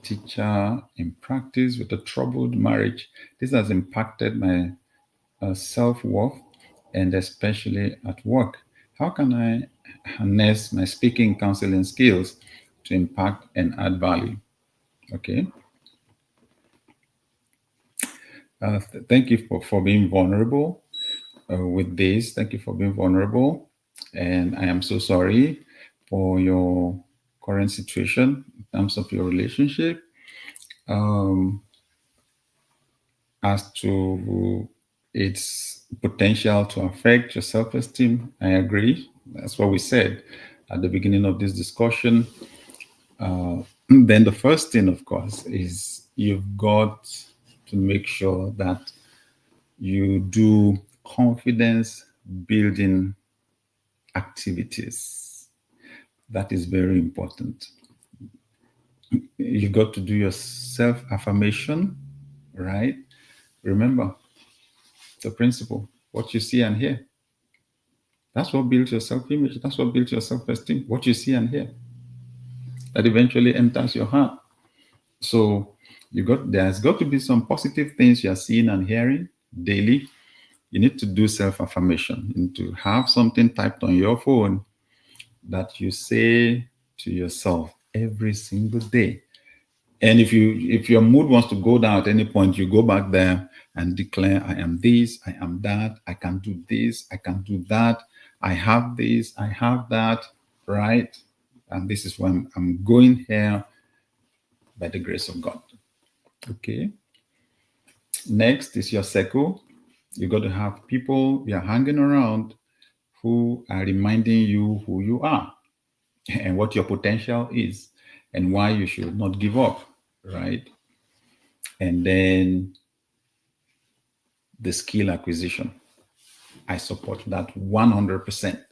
teacher in practice with a troubled marriage. This has impacted my self-worth and especially at work. How can I harness my speaking counseling skills to impact and add value? Okay. Thank you for being vulnerable with this. Thank you for being vulnerable. And I am so sorry for your current situation in terms of your relationship. As to its potential to affect your self-esteem, I agree. That's what we said at the beginning of this discussion. Then the first thing, of course, is you've got to make sure that you do confidence building activities. That is very important. You've got to do your self-affirmation, right? Remember, It's a principle. What you see and hear. That's what builds your self-image. That's what builds your self-esteem. What you see and hear. That eventually enters your heart. So there's got to be some positive things you're seeing and hearing daily. You need to do self-affirmation. You need to have something typed on your phone that you say to yourself every single day. And if your mood wants to go down at any point, you go back there and declare, I am this, I am that, I can do this, I can do that, I have this, I have that, right? And this is when I'm going here by the grace of God. Okay. Next is your circle. You got to have people you're hanging around who are reminding you who you are and what your potential is and why you should not give up, right? And then the skill acquisition. I support that 100%.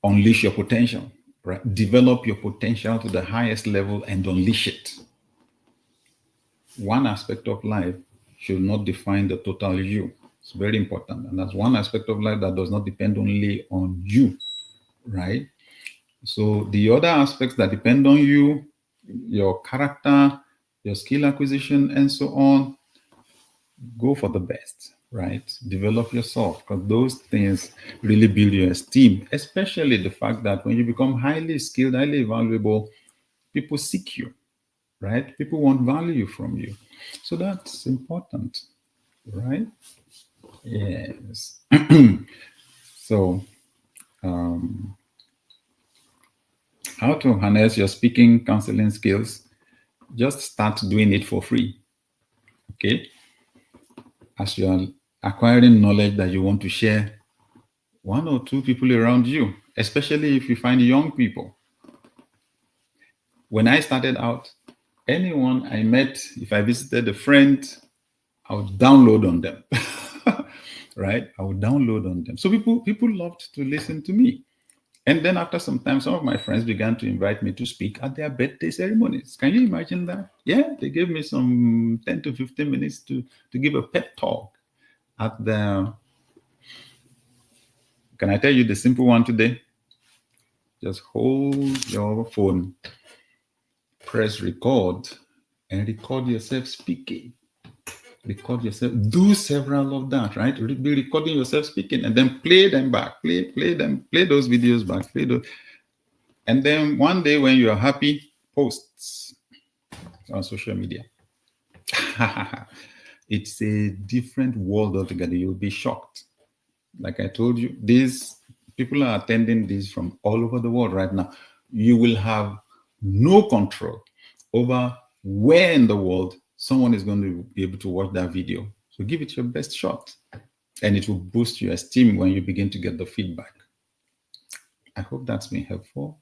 Unleash your potential, right? Develop your potential to the highest level and unleash it. One aspect of life should not define the total you. It's very important. And that's one aspect of life that does not depend only on you, right? So the other aspects that depend on you, your character, your skill acquisition, and so on, go for the best, right? Develop yourself, because those things really build your esteem, especially the fact that when you become highly skilled, highly valuable, people seek you, right? People want value from you. So that's important, right? Yes. So, how to harness your speaking, counseling skills? Just start doing it for free, okay? As you are acquiring knowledge that you want to share, one or two people around you, especially if you find young people. When I started out, anyone I met, if I visited a friend, I would download on them, right? I would download on them. So people loved to listen to me. And then after some time, some of my friends began to invite me to speak at their birthday ceremonies. Can you imagine that? Yeah, they gave me some 10 to 15 minutes to give a pep talk at the... Can I tell you the simple one today? Just hold your phone, press record, and record yourself speaking. Record yourself, do several of that, right? Be recording yourself speaking and then play them back, play those videos back, play those. And then one day when you're happy, posts on social media. It's a different world altogether. You'll be shocked. Like I told you, these people are attending this from all over the world right now. You will have no control over where in the world someone is going to be able to watch that video. So give it your best shot, and it will boost your esteem when you begin to get the feedback. I hope that's been helpful.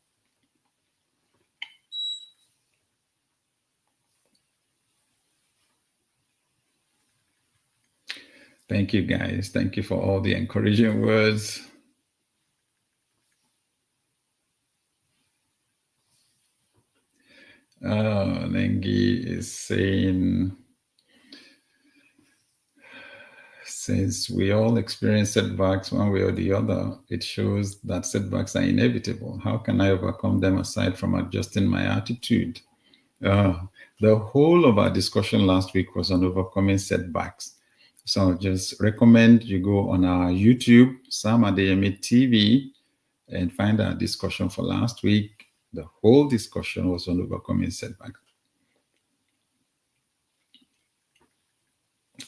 Thank you, guys. Thank you for all the encouraging words. Nengi is saying, since we all experience setbacks one way or the other, it shows that setbacks are inevitable. How can I overcome them aside from adjusting my attitude? The whole of our discussion last week was on overcoming setbacks. So just recommend you go on our YouTube, Sam Adeyemi TV, and find our discussion for last week. The whole discussion was on overcoming setbacks.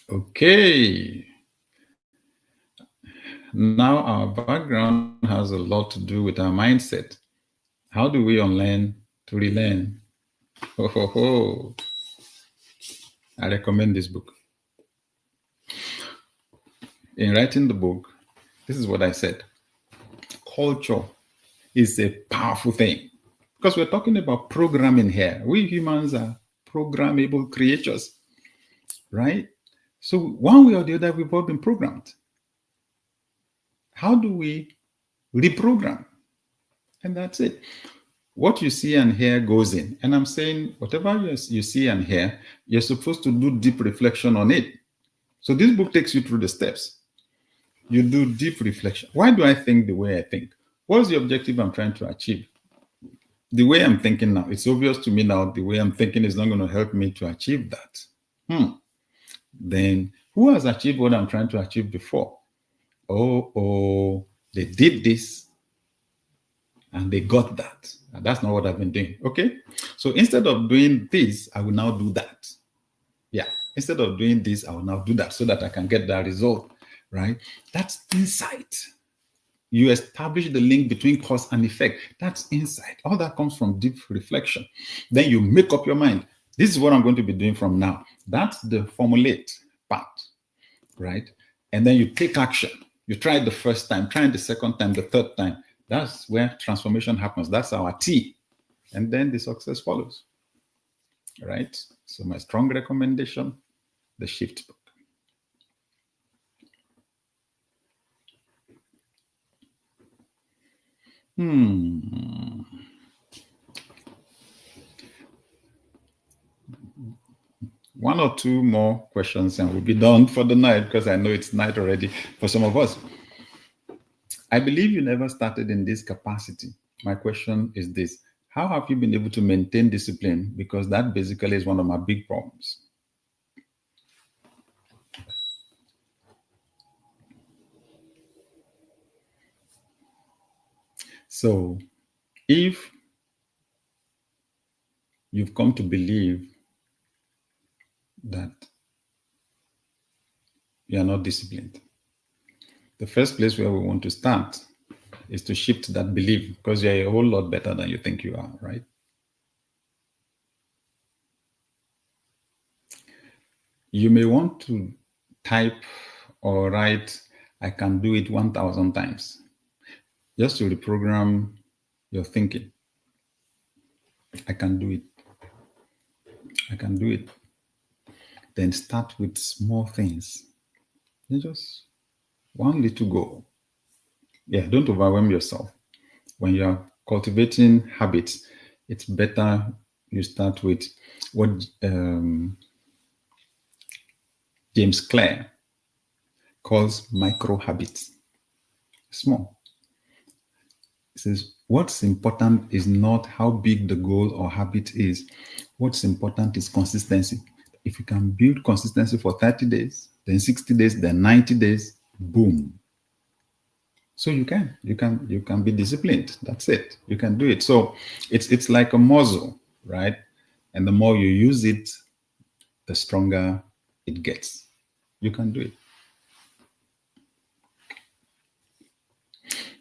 Okay. Now our background has a lot to do with our mindset. How do we unlearn to relearn? I recommend this book. In writing the book, this is what I said. Culture is a powerful thing, because we're talking about programming here. We humans are programmable creatures, right? So one way or the other, we've all been programmed. How do we reprogram? And that's it. What you see and hear goes in. And I'm saying, whatever you see and hear, you're supposed to do deep reflection on it. So this book takes you through the steps. You do deep reflection. Why do I think the way I think? What's the objective I'm trying to achieve? The way I'm thinking now, it's obvious to me now the way I'm thinking is not going to help me to achieve that. Then who has achieved what I'm trying to achieve before? Oh, they did this and they got that. And that's not what I've been doing. Okay. So instead of doing this, I will now do that. Yeah. Instead of doing this, I will now do that so that I can get that result. Right. That's insight. You establish the link between cause and effect. That's insight. All that comes from deep reflection. Then you make up your mind. This is what I'm going to be doing from now. That's the formulate part. Right. And then you take action. You try it the first time, try it the second time, the third time. That's where transformation happens. That's our T. And then the success follows. All right. So my strong recommendation, the Shift book. One or two more questions and we'll be done for the night, because I know it's night already for some of us. I believe you never started in this capacity. My question is this: how have you been able to maintain discipline? Because that basically is one of my big problems. So if you've come to believe that you are not disciplined, the first place where we want to start is to shift that belief, because you're a whole lot better than you think you are, right? You may want to type or write, I can do it 1,000 times, just to reprogram your thinking. I can do it. I can do it. Then start with small things. Just one little goal. Yeah, don't overwhelm yourself. When you're cultivating habits, it's better you start with what James Clear calls micro habits. Small. He says, what's important is not how big the goal or habit is. What's important is consistency. If you can build consistency for 30 days, then 60 days, then 90 days, boom. So you can be disciplined. That's it. You can do it. So it's like a muscle, right? And the more you use it, the stronger it gets. You can do it.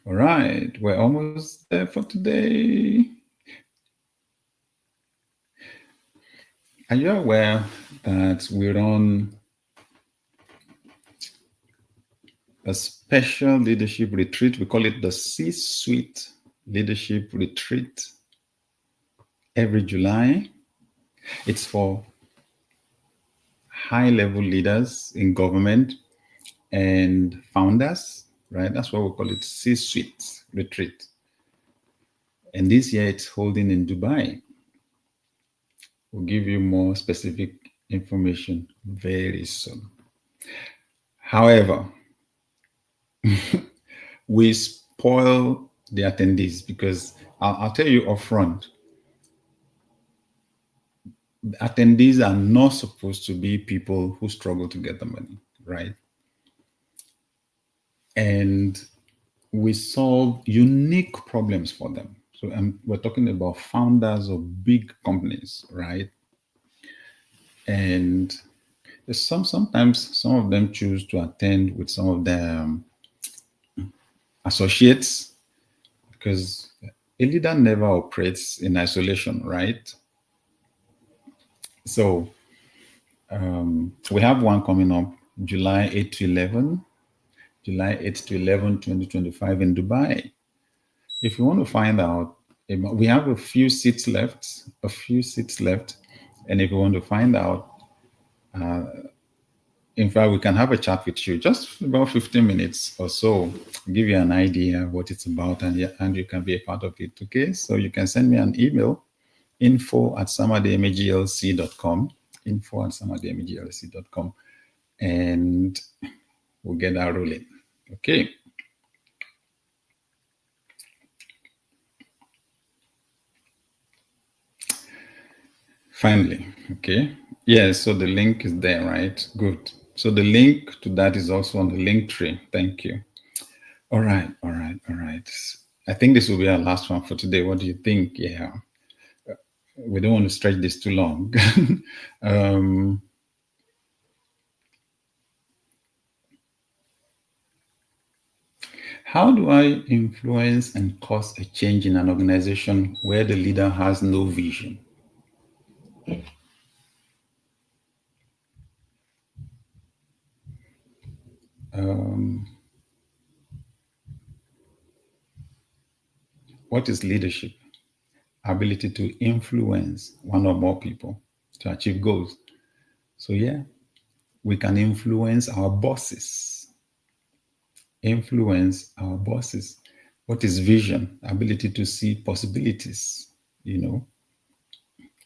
All right, we're almost there for today. Are you aware that we're on a special leadership retreat? We call it the C-Suite Leadership Retreat every July. It's for high-level leaders in government and founders, right? That's why we call it C-Suite Retreat. And this year it's holding in Dubai. We'll give you more specific information very soon. However, we spoil the attendees, because I'll tell you upfront, attendees are not supposed to be people who struggle to get the money, right? And we solve unique problems for them. So we're talking about founders of big companies, right? And sometimes some of them choose to attend with some of their associates, because a leader never operates in isolation, right? So we have one coming up July 8 to 11, July 8 to 11, 2025 in Dubai. If you want to find out, we have a few seats left. And if you want to find out, in fact, we can have a chat with you, just about 15 minutes or so, give you an idea what it's about, and you can be a part of it, okay? So you can send me an email, info@samademiglc.com, info@samademiglc.com, and we'll get that rolling. Okay. Finally, okay. Yeah, so the link is there, right? Good. So the link to that is also on the link tree. Thank you. All right. I think this will be our last one for today. What do you think? Yeah. We don't want to stretch this too long. How do I influence and cause a change in an organization where the leader has no vision? What is leadership? Ability to influence one or more people to achieve goals. So yeah, we can influence our bosses. What is vision? Ability to see possibilities,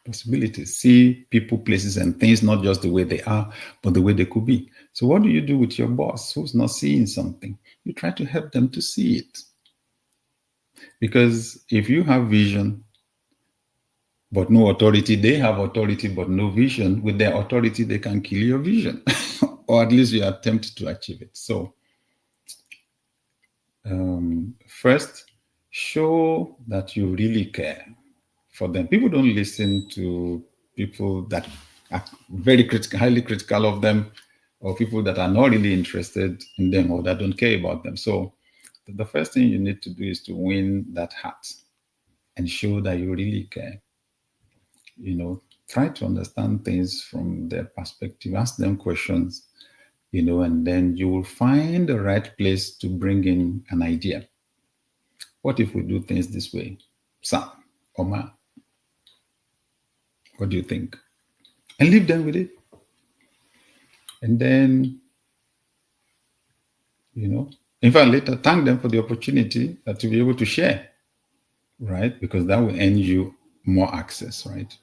possibilities. See people, places, and things not just the way they are, but the way they could be. So what do you do with your boss who's not seeing something? You try to help them to see it. Because if you have vision, but no authority, they have authority, but no vision. With their authority, they can kill your vision, or at least you attempt to achieve it. So first, show that you really care for them. People don't listen to people that are very critical, highly critical of them, or people that are not really interested in them or that don't care about them. So the first thing you need to do is to win that heart and show that you really care. Try to understand things from their perspective, ask them questions, and then you will find the right place to bring in an idea. What if we do things this way? Sam, Omar, what do you think? And leave them with it. And then, in fact, later thank them for the opportunity to be able to share, right? Because that will earn you more access, right?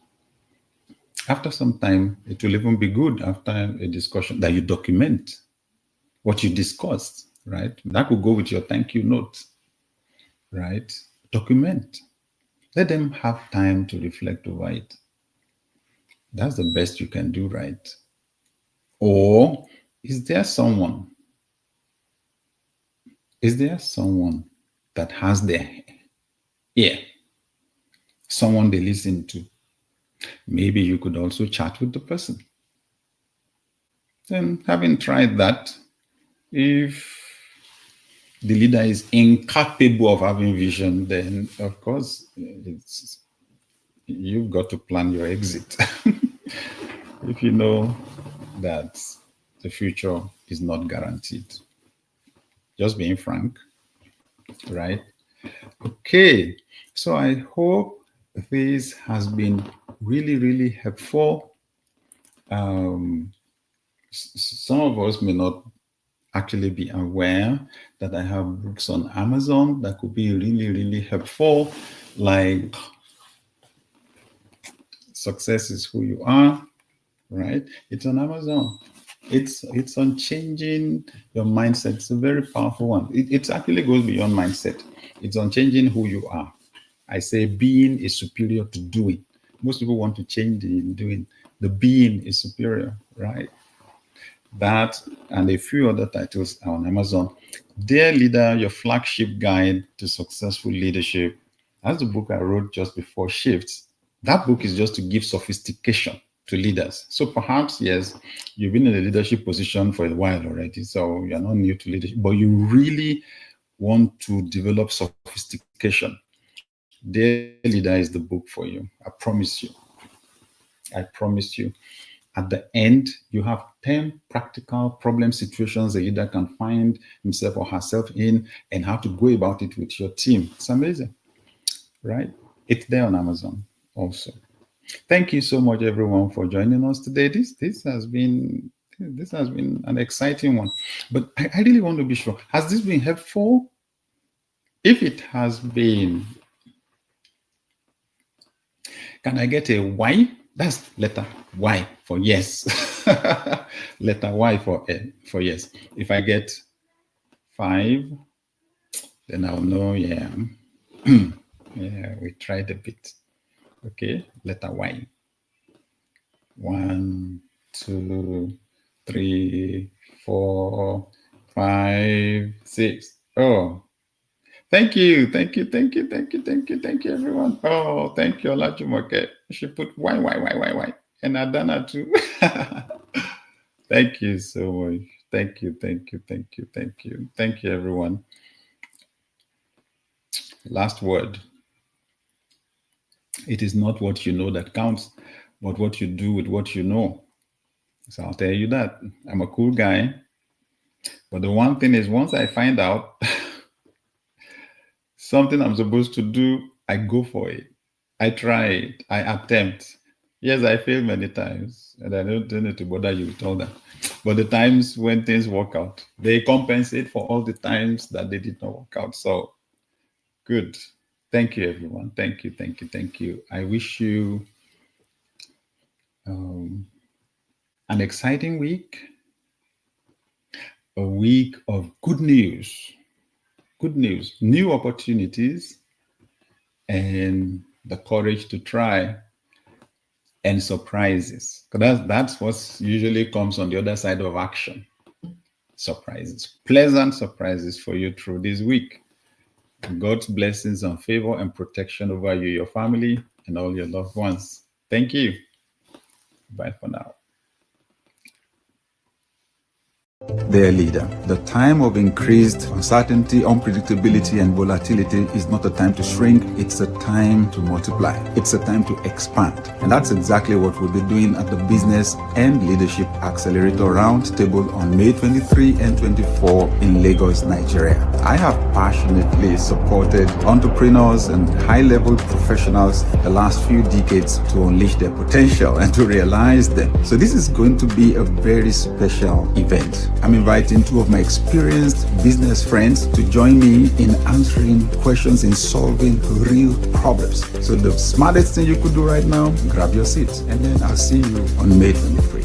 After some time, it will even be good after a discussion that you document what you discussed, right? That could go with your thank you note, right? Document. Let them have time to reflect over it. That's the best you can do, right? Or is there someone that has their ear? Someone they listen to? Maybe you could also chat with the person. Then, having tried that, if the leader is incapable of having vision, then of course you've got to plan your exit. If you know that the future is not guaranteed. Just being frank, right? Okay, so I hope this has been really, really helpful. Some of us may not actually be aware that I have books on Amazon that could be really, really helpful, like Success is Who You Are, right? It's on Amazon. It's on changing your mindset. It's a very powerful one. It actually goes beyond mindset. It's on changing who you are. I say being is superior to doing. Most people want to change the doing. The being is superior, right? That and a few other titles are on Amazon. Dear Leader, your flagship guide to successful leadership. That's the book I wrote just before Shifts. That book is just to give sophistication to leaders. So perhaps, yes, you've been in a leadership position for a while already, so you're not new to leadership, but you really want to develop sophistication. Dear Leader is the book for you. I promise you. At the end, you have 10 practical problem situations a leader can find himself or herself in and how to go about it with your team. It's amazing, right? It's there on Amazon also. Thank you so much, everyone, for joining us today. This has been an exciting one, but I really want to be sure. Has this been helpful? If it has been, can I get a Y? That's letter Y for yes. Letter Y for yes. If I get 5, then I'll know, yeah. Yeah, we tried a bit. Okay, letter Y. 1, 2, 3, 4, 5, 6. Oh, thank you, everyone. Oh, thank you, Olajumoke. She put Y, and Adana too. Thank you so much. Thank you, everyone. Last word. It is not what you know that counts, but what you do with what you know. So I'll tell you that. I'm a cool guy. But the one thing is, once I find out something I'm supposed to do, I go for it. I try it. I attempt. Yes, I fail many times, and I don't need to bother you with all that. But the times when things work out, they compensate for all the times that they did not work out. So, good. Thank you, everyone. Thank you. I wish you an exciting week, a week of good news, new opportunities, and the courage to try, and surprises. Because that's what usually comes on the other side of action. Surprises, pleasant surprises for you through this week. God's blessings and favor and protection over you, your family, and all your loved ones. Thank you. Bye for now. Dear leader, the time of increased uncertainty, unpredictability, and volatility is not a time to shrink, it's a time to multiply. It's a time to expand. And that's exactly what we'll be doing at the Business and Leadership Accelerator Roundtable on May 23 and 24 in Lagos, Nigeria. I have passionately supported entrepreneurs and high-level professionals the last few decades to unleash their potential and to realize them. So this is going to be a very special event. I'm inviting 2 of my experienced business friends to join me in answering questions, in solving real problems. So the smartest thing you could do right now, grab your seat, and then I'll see you on May 23.